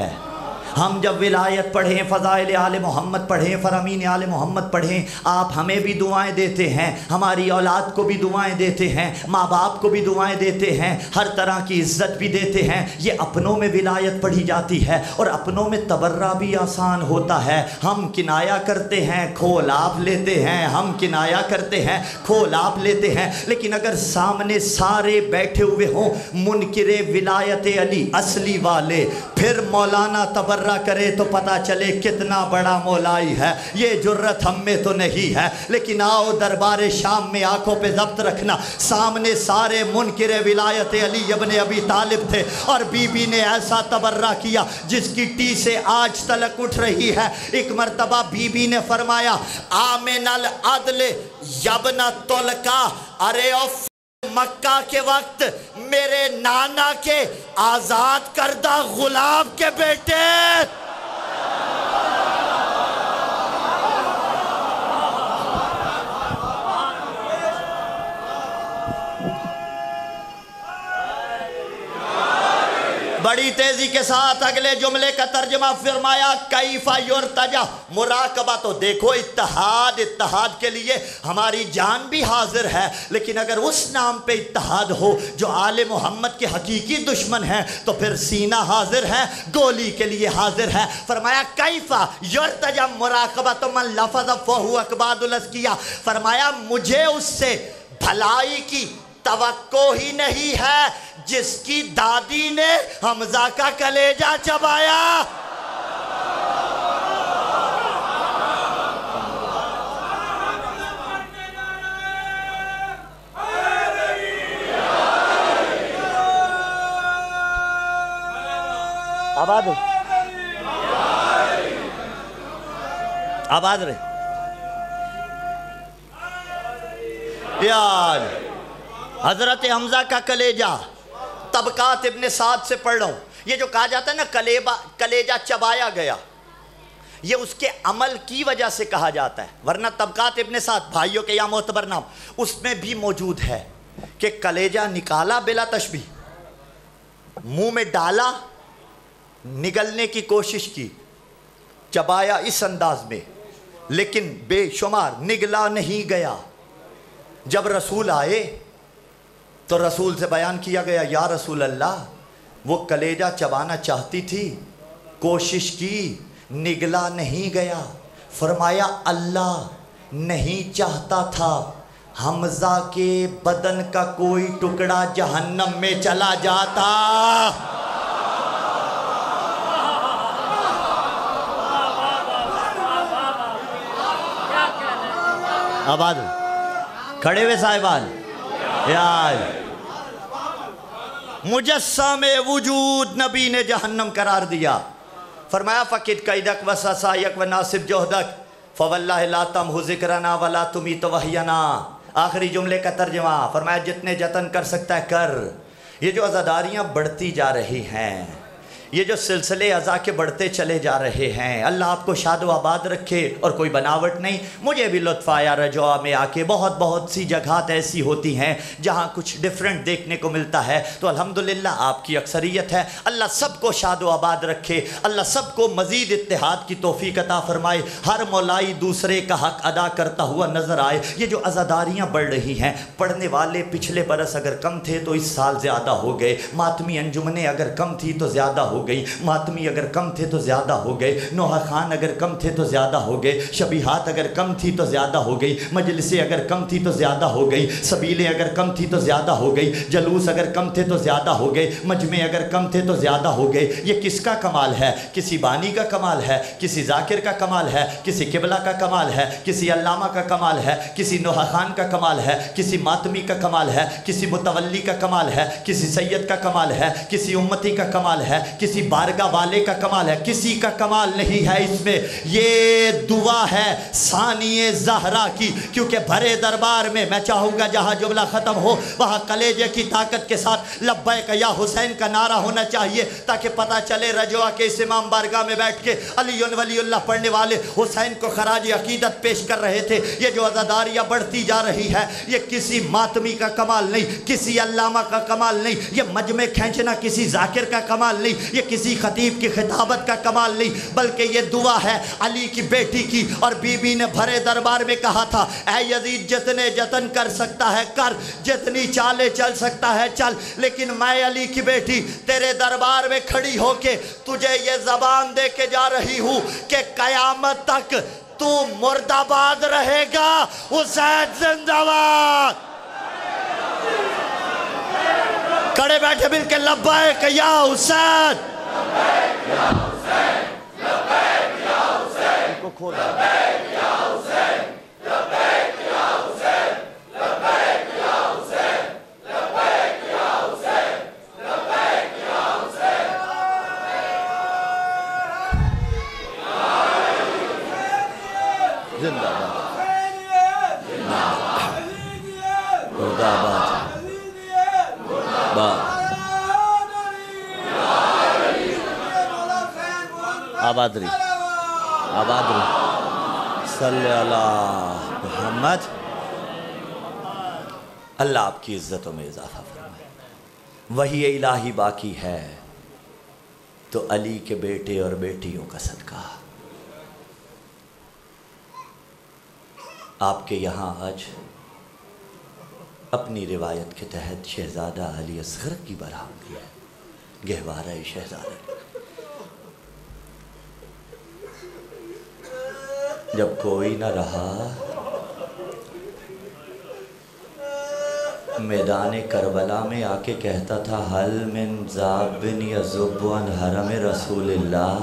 ہم جب ولایت پڑھیں، فضائل آل محمد پڑھیں، فرامین آل محمد پڑھیں، آپ ہمیں بھی دعائیں دیتے ہیں، ہماری اولاد کو بھی دعائیں دیتے ہیں، ماں باپ کو بھی دعائیں دیتے ہیں، ہر طرح کی عزت بھی دیتے ہیں. یہ اپنوں میں ولایت پڑھی جاتی ہے اور اپنوں میں تبرہ بھی آسان ہوتا ہے. ہم کنایا کرتے ہیں کھول آپ لیتے ہیں، ہم کنایا کرتے ہیں کھول آپ لیتے ہیں. لیکن اگر سامنے سارے بیٹھے ہوئے ہوں منکر ولایت علی اصلی والے، پھر مولانا تبرہ کرے تو پتا چلے کتنا بڑا مولائی ہے. یہ جرت ہم میں تو نہیں ہے. لیکن آؤ دربار شام میں آنکھوں پہ ضبط رکھنا، سامنے سارے منکر ولایت علی ابن ابی طالب تھے اور بی بی نے ایسا تبرہ کیا جس کی ٹی سے آج تلک اٹھ رہی ہے. ایک مرتبہ بی بی نے فرمایا آمن العدل یبن طلقاء، ارے مکہ کے وقت میرے نانا کے آزاد کردہ غلام کے بیٹے. بڑی تیزی کے ساتھ اگلے جملے کا ترجمہ فرمایا کیف یرتجا. مراقبہ تو دیکھو اتحاد کے لیے ہماری جان بھی حاضر ہے، لیکن اگر اس نام پہ اتحاد ہو جو آل محمد کے حقیقی دشمن ہیں تو پھر سینہ حاضر ہے، گولی کے لیے حاضر ہے. فرمایا کیف یرتجا مراقبۃ من لفظ فہو اکباد الازکیہ. فرمایا مجھے اس سے بھلائی کی توقع ہی نہیں ہے جس کی دادی نے حمزہ کا کلیجہ چبایا. آباد رہے یار. حضرت حمزہ کا کلیجہ طبقات ابن سعد سے پڑھ رہا ہوں. یہ جو کہا جاتا ہے نا کلیجہ چبایا گیا، یہ اس کے عمل کی وجہ سے کہا جاتا ہے. ورنہ طبقات ابن سعد بھائیوں کے یا معتبر نام اس میں بھی موجود ہے کہ کلیجہ نکالا بلا تشبیہ، منہ میں ڈالا، نگلنے کی کوشش کی، چبایا اس انداز میں، لیکن بے شمار نگلا نہیں گیا. جب رسول آئے تو رسول سے بیان کیا گیا یا رسول اللہ وہ کلیجہ چبانا چاہتی تھی، کوشش کی، نگلا نہیں گیا. فرمایا اللہ نہیں چاہتا تھا حمزہ کے بدن کا کوئی ٹکڑا جہنم میں چلا جاتا. آباد کھڑے ہوئے صاحبان یار. مجسم وجود نبی نے جہنم قرار دیا. فرمایا فقد قیدک و سسایک و ناصب جہدک. فَوَاللَّهِ لَا تَمْحُ ذِكْرَنَا وَلَا تُمِيتُ وَحْيَنَا، آخری جملے کا ترجمہ فرمایا جتنے جتن کر سکتا ہے کر۔ یہ جو عزاداریاں بڑھتی جا رہی ہیں، یہ جو سلسلے عزا کے بڑھتے چلے جا رہے ہیں، اللہ آپ کو شاد و آباد رکھے اور کوئی بناوٹ نہیں۔ مجھے بھی لطف آیا رجوع میں آ کے، بہت سی جگہات ایسی ہوتی ہیں جہاں کچھ ڈیفرنٹ دیکھنے کو ملتا ہے، تو الحمدللہ آپ کی اکثریت ہے۔ اللہ سب کو شاد و آباد رکھے، اللہ سب کو مزید اتحاد کی توفیق عطا فرمائے، ہر مولائی دوسرے کا حق ادا کرتا ہوا نظر آئے۔ یہ جو عزاداریاں بڑھ رہی ہیں، پڑھنے والے پچھلے برس اگر کم تھے تو اس سال زیادہ ہو گئے، ماتمی انجمنیں اگر کم تھی تو زیادہ ہو گئی، ماتمی اگر کم تھے تو زیادہ ہو گئے، نوحہ خان اگر کم تھے تو زیادہ ہو گئے، شبیہات اگر کم تھی تو زیادہ ہو گئی، مجلسیں اگر کم تھی تو زیادہ ہو گئی، سبیلیں اگر کم تھی تو زیادہ ہو گئی، جلوس اگر کم تھے تو زیادہ ہو گئے، مجمع اگر کم تھے تو زیادہ ہو گئے۔ یہ کس کا کمال ہے؟ کسی بانی کا کمال ہے، کسی ذاکر کا کمال ہے، کسی قبلہ کا کمال ہے، کسی علامہ کا کمال ہے، کسی نوحہ خان کا کمال ہے، کسی ماتمی کا کمال ہے، کسی متولی کا کمال ہے، کسی سید کا کمال ہے، کسی امتی کا کمال ہے، کسی بارگاہ والے کا کمال ہے، کسی کا کمال نہیں ہے اس میں۔ یہ دعا ہے ثانی زہرا کی، کیونکہ بھرے دربار میں میں چاہوں گا جہاں جملہ ختم ہو وہاں کلیجے کی طاقت کے ساتھ لبیک یا حسین کا نعرہ ہونا چاہیے، تاکہ پتہ چلے رجوع کے اس امام بارگاہ میں بیٹھ کے علی ولی اللہ پڑھنے والے حسین کو خراج عقیدت پیش کر رہے تھے۔ یہ جو عزاداریاں بڑھتی جا رہی ہے، یہ کسی ماتمی کا کمال نہیں، کسی علامہ کا کمال نہیں، یہ مجمع کھینچنا کسی ذاکر کا کمال نہیں، یہ کسی خطیب کی خطابت کا کمال نہیں، بلکہ یہ دعا ہے علی کی بیٹی کی۔ اور بی بی نے بھرے دربار میں کہا تھا، اے یزید جتنے جتن کر سکتا ہے کر، جتنی چالیں چل سکتا ہے چل، لیکن میں علی کی بیٹی تیرے دربار میں کھڑی ہو کے تجھے یہ زبان دے کے جا رہی ہوں کہ قیامت تک تو مرد آباد رہے گا، حسین زندہ باد۔ کھڑے بیٹھے مل کے لبیک یا حسین، لبیک یا حسین، لبیک یا حسین، لبیک یا حسین، لبیک یا حسین، لبیک یا حسین، لبیک یا حسین، لبیک یا حسین۔ زندہ باد، مرد آباد، آباد رہی، آباد رہی، صلی اللہ محمد۔ اللہ آپ کی عزتوں میں اضافہ فرمائے۔ وحی الہی باقی ہے تو علی کے بیٹے اور بیٹیوں کا صدقہ۔ آپ کے یہاں آج اپنی روایت کے تحت شہزادہ علی اصغر کی برآمدی ہے، گہوارہ شہزادہ۔ جب کوئی نہ رہا میدان کربلا میں آ کے کہتا تھا، حل من ذابن یذب عن حرم رسول اللہ،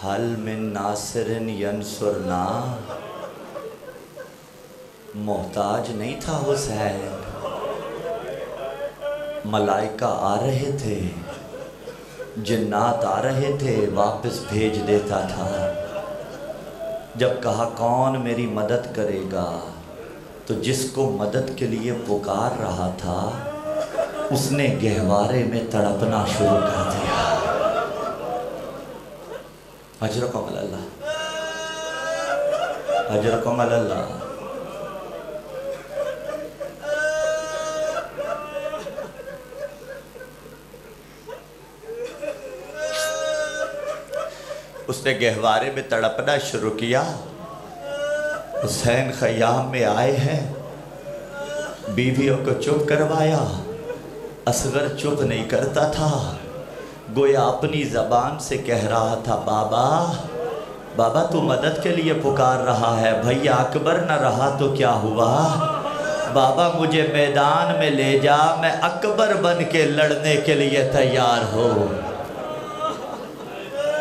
حل من ناصر ینصرنا۔ محتاج نہیں تھا حسین، ملائکہ آ رہے تھے، جنات آ رہے تھے، واپس بھیج دیتا تھا۔ جب کہا کون میری مدد کرے گا، تو جس کو مدد کے لیے پکار رہا تھا اس نے گہوارے میں تڑپنا شروع کر دیا۔ اجرکم اللہ، اجرکم اللہ۔ اس نے گہوارے میں تڑپنا شروع کیا۔ حسین خیام میں آئے ہیں، بیویوں کو چپ کروایا۔ اصغر چپ نہیں کرتا تھا، گویا اپنی زبان سے کہہ رہا تھا، بابا بابا تو مدد کے لیے پکار رہا ہے، بھیا اکبر نہ رہا تو کیا ہوا؟ بابا مجھے میدان میں لے جا، میں اکبر بن کے لڑنے کے لیے تیار ہوں۔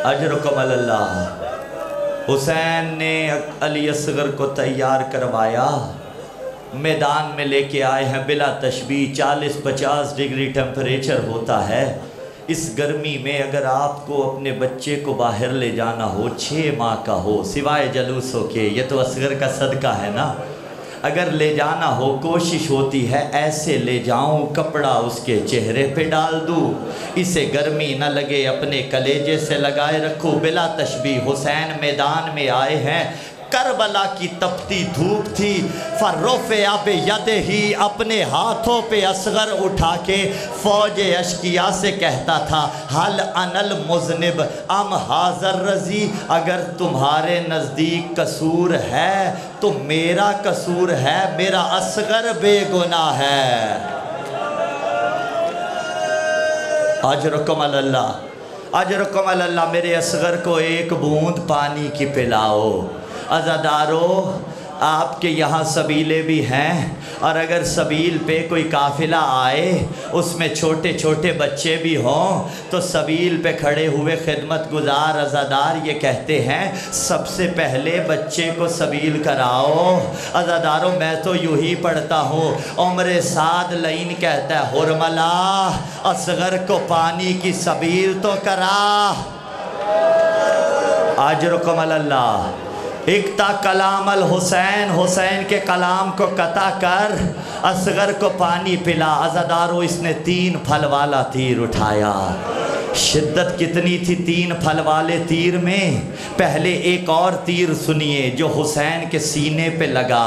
اجرکم اللہ۔ حسین نے علی اصغر کو تیار کروایا، میدان میں لے کے آئے ہیں بلا تشبیہ، 40-50 ڈگری ٹیمپریچر ہوتا ہے، اس گرمی میں اگر آپ کو اپنے بچے کو باہر لے جانا ہو 6 ماہ کا ہو سوائے جلوسوں کے، یہ تو اصغر کا صدقہ ہے نا، اگر لے جانا ہو کوشش ہوتی ہے ایسے لے جاؤں کپڑا اس کے چہرے پہ ڈال دوں، اسے گرمی نہ لگے اپنے کلیجے سے لگائے رکھو۔ بلا تشبیہ حسین میدان میں آئے ہیں، کربلا کی تپتی دھوپ تھی، فرفع بیدہ، اپنے ہاتھوں پہ اصغر اٹھا کے فوج اشقیاء سے کہتا تھا حل انا المذنب ام ھذا الرضی، اگر تمہارے نزدیک قصور ہے تو میرا قصور ہے، میرا اصغر بے گناہ ہے۔ اجرکم اللہ، اجرکم اللہ، میرے اصغر کو ایک بوند پانی کی پلاؤ۔ عزادارو، آپ کے یہاں سبیلیں بھی ہیں، اور اگر سبیل پہ کوئی قافلہ آئے اس میں چھوٹے چھوٹے بچے بھی ہوں تو سبیل پہ کھڑے ہوئے خدمت گزار عزادار یہ کہتے ہیں سب سے پہلے بچے کو سبیل کراؤ۔ عزادارو، میں تو یوں ہی پڑھتا ہوں، عمر سعد لعین کہتا ہے حرملا، اصغر کو پانی کی سبیل تو کرا۔ اجرکم اللہ۔ اقطع کلام الحسین، حسین کے کلام کو قطع کر، اصغر کو پانی پلا۔ عزادارو، اس نے 3 پھل والا تیر اٹھایا۔ شدت کتنی تھی 3 پھل والے تیر میں؟ پہلے ایک اور تیر سنیے جو حسین کے سینے پہ لگا،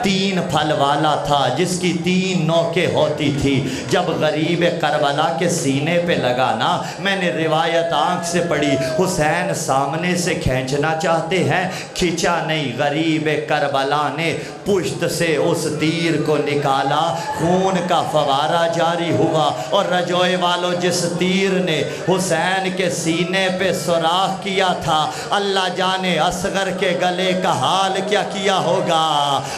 3 پھل والا تھا جس کی 3 نوکیں ہوتی تھی۔ جب غریب کربلا کے سینے پہ لگا نا، میں نے روایت آنکھ سے پڑھی، حسین سامنے سے کھینچنا چاہتے ہیں، کھینچا نہیں، غریب کربلا نے پشت سے اس تیر کو نکالا، خون کا فوارہ جاری ہوا، اور رجوع والوں جس تیر نے حسین کے سینے پہ سوراخ کیا تھا، اللہ جانے اصغر کے گلے کا حال کیا کیا ہوگا۔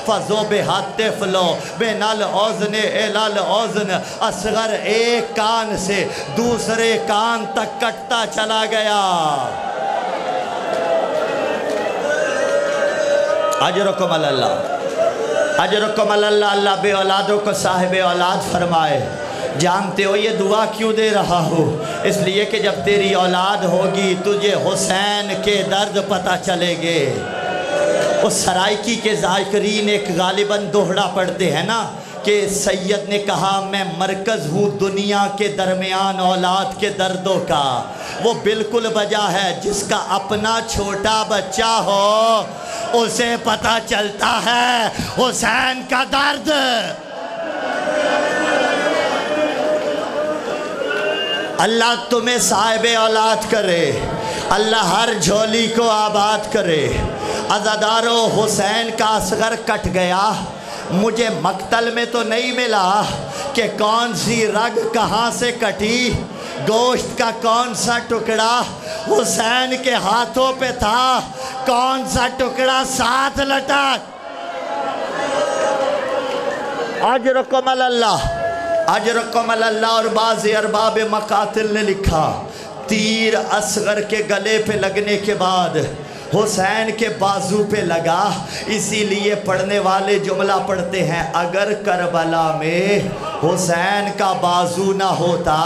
فَذُبِحَ الطِّفْلُ بِنَ الْأُذْنِ إِلَى الْأُذْنِ، اصغر ایک کان سے دوسرے کان تک کٹتا چلا گیا۔ اجرکم اللہ، اجرکم اللہ، اللہ بے اولادوں کو صاحب اولاد فرمائے۔ جانتے ہو یہ دعا کیوں دے رہا ہوں؟ اس لیے کہ جب تیری اولاد ہوگی تجھے حسین کے درد پتہ چلے گے۔ اس سرائکی کے ذاکرین ایک غالباً دوہڑا پڑھتے ہیں نا کہ سید نے کہا میں مرکز ہوں دنیا کے درمیان اولاد کے دردوں کا۔ وہ بالکل بجا ہے، جس کا اپنا چھوٹا بچہ ہو اسے پتہ چلتا ہے حسین کا درد۔ اللہ تمہیں صاحب اولاد کرے، اللہ ہر جھولی کو آباد کرے۔ عزادارو، حسین کا اصغر کٹ گیا، مجھے مقتل میں تو نہیں ملا کہ کون سی رگ کہاں سے کٹی، گوشت کا کون سا ٹکڑا حسین کے ہاتھوں پہ تھا، کون سا ٹکڑا ساتھ لٹک۔ اجرکم اللہ، اجرکم اللہ۔ اور بعض ارباب مقاتل نے لکھا تیر اصغر کے گلے پہ لگنے کے بعد حسین کے بازو پہ لگا، اسی لیے پڑھنے والے جملہ پڑھتے ہیں اگر کربلا میں حسین کا بازو نہ ہوتا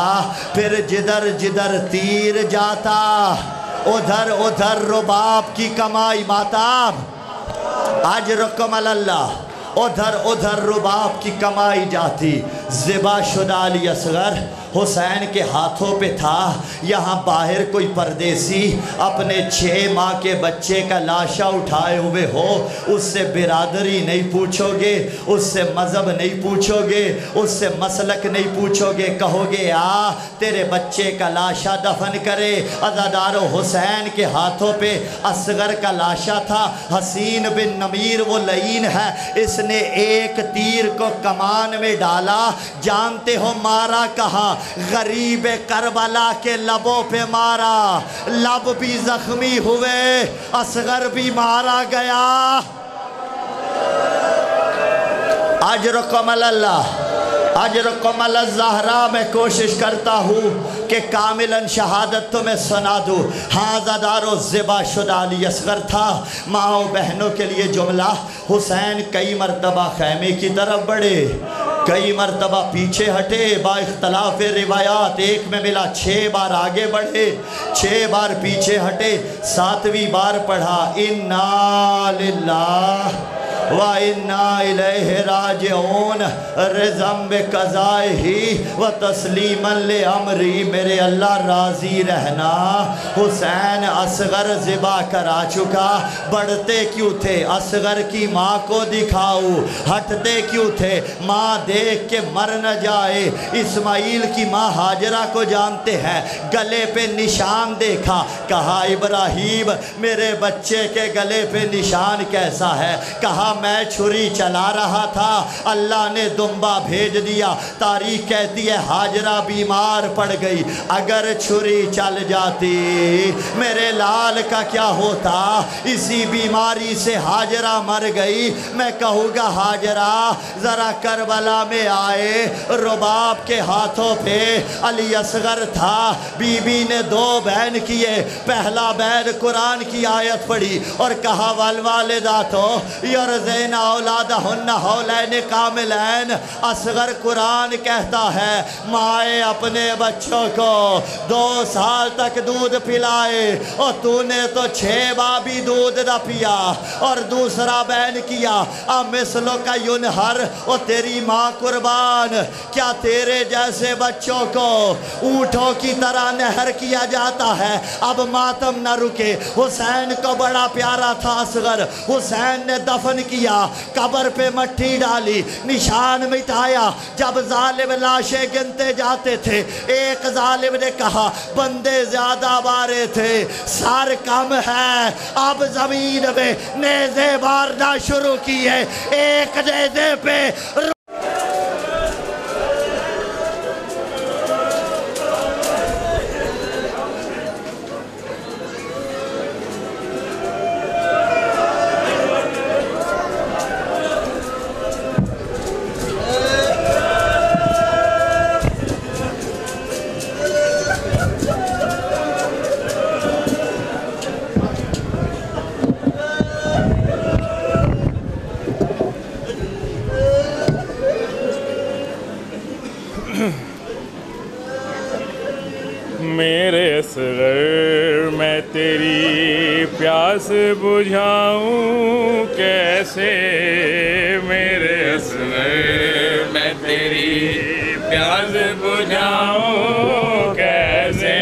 پھر جدھر جدھر تیر جاتا ادھر ادھر رباب کی کمائی ماتاب۔ اجرکم اللہ، ادھر ادھر رباب کی کمائی جاتی۔ ذبح شدہ علی اصغر حسین کے ہاتھوں پہ تھا۔ یہاں باہر کوئی پردیسی اپنے 6 ماہ کے بچے کا لاشا اٹھائے ہوئے ہو، اس سے برادری نہیں پوچھو گے، اس سے مذہب نہیں پوچھو گے، اس سے مسلک نہیں پوچھو گے، کہو گے آ تیرے بچے کا لاشا دفن کرے۔ عزادارو، حسین کے ہاتھوں پہ اصغر کا لاشا تھا۔ حسین بن نمیر وہ لعین ہے، اس نے ایک تیر کو کمان میں ڈالا، جانتے ہو مارا کہاں؟ غریب کربلا کے لبوں پہ مارا، لب بھی زخمی ہوئے، اصغر بھی مارا گیا۔ اجرکم اللہ، اجرکم الزہرا۔ میں کوشش کرتا ہوں کہ کاملاً شہادت تو میں سنا دوں۔ ہاں عزادارو، ذبح شدہ علی اصغر تھا۔ ماں و بہنوں کے لیے جملہ، حسین کئی مرتبہ خیمے کی طرف بڑھے، کئی مرتبہ پیچھے ہٹے با اختلاف روایات، ایک میں ملا 6 بار آگے بڑھے، 6 بار پیچھے ہٹے، 7ویں بار پڑھا اِنَّا لِلَّهِ وَإِنَّا إِلَيْهِ رَاجِعُونَ رِضًا بِقَضَائِهِ وَتَسْلِيمًا لِأَمْرِهِ۔ میرے اللہ راضی رہنا، حسین اصغر ذبح کرا چکا، بڑھتے کیوں تھے؟ اصغر کی ماں کو دکھاؤ، ہٹتے کیوں تھے؟ ماں دیکھ کے مر نہ جائے۔ اسماعیل کی ماں ہاجرہ کو جانتے ہیں، گلے پہ نشان دیکھا، کہا ابراہیم میرے بچے کے گلے پہ نشان کیسا ہے؟ کہا میں چھری چلا رہا تھا، اللہ نے دمبا بھیج دیا۔ تاریخ کہتی ہے ہاجرہ بیمار پڑ گئی، اگر چھری چل جاتی میرے لال کا کیا ہوتا؟ اسی بیماری سے ہاجرہ مر گئی۔ میں کہوں گا ہاجرہ ذرا کربلا میں آئے، رباب کے ہاتھوں پہ علی اصغر تھا، بی بی نے 2 بین کیے، پہلا بین قرآن کی آیت پڑھی اور کہا والوالداتو یرزین اولادہن حولین کاملین۔ اصغر قرآن کہتا ہے مائیں اپنے بچوں کو 2 سال تک دودھ پلائے، اور تو نے تو 6 بار بھی دودھ نہ پیا۔ اور دوسرا بین کیا امثلو کا ینہر، اور تیری ماں قربان، کیا تیرے جیسے بچوں کو اونٹوں کی طرح نہر کیا جاتا ہے؟ اب ماتم نہ رکے، حسین کو بڑا پیارا تھا اصغر، حسین نے دفن کیا، قبر پہ مٹی ڈالی، نشان مٹایا۔ جب ظالم لاشیں گنتے جاتے تھے، ایک ظالم نے کہا بندے زیادہ مارے تھے، سار کم ہے۔ اب زمین میں نیزے مارنا شروع کیے، ایک نیزے پہ میرے اصغر میں تیری پیاس بجھاؤں کیسے؟ میرے اصغر میں تیری پیاس بجھاؤں کیسے؟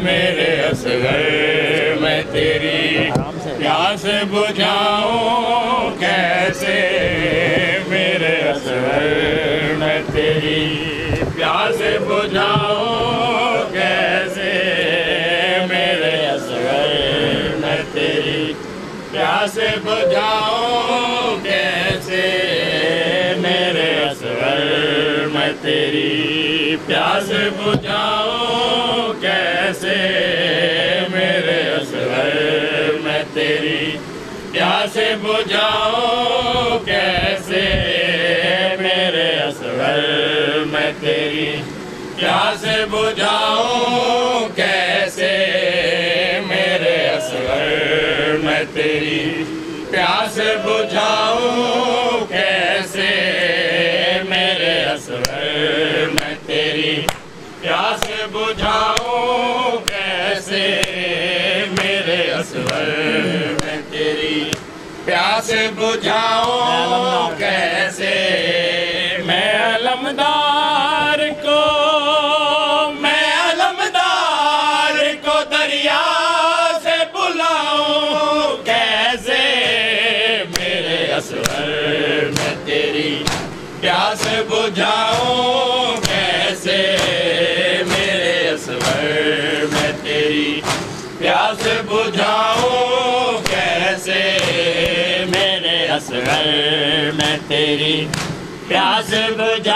میرے اصغر میں تیری پیاس بجھاؤں کیسے؟ میرے اصغر میں تیری پیاس بجھاؤں کیسے؟ میرے اصغر میں تیری پیاس بجھاؤں کیسے؟ میرے اصغر میں تیری پیاس بجھاؤں کیسے؟ میرے اصغر میں تیری پیاس بجھاؤں کیسے؟ میرے اصغر میں تیری پیاس بجھاؤں کیسے؟ میرے اصغر میں تیری پیاس بجھاؤں کیسے؟ میرے اصغر میں تیری پیاس بجھاؤں کیسے؟ میرے اصغر میں تیری پیاس بجھاؤں کیسے؟ میں علمدار کو دریا سے بلاؤں کیسے؟ میرے اصغر میں تیری پیاس بجھاؤں کیسے؟ میرے اصغر میں تیری پیاس بجھاؤں کیسے؟ میرے اصغر میں تیری پیاس بجھاؤں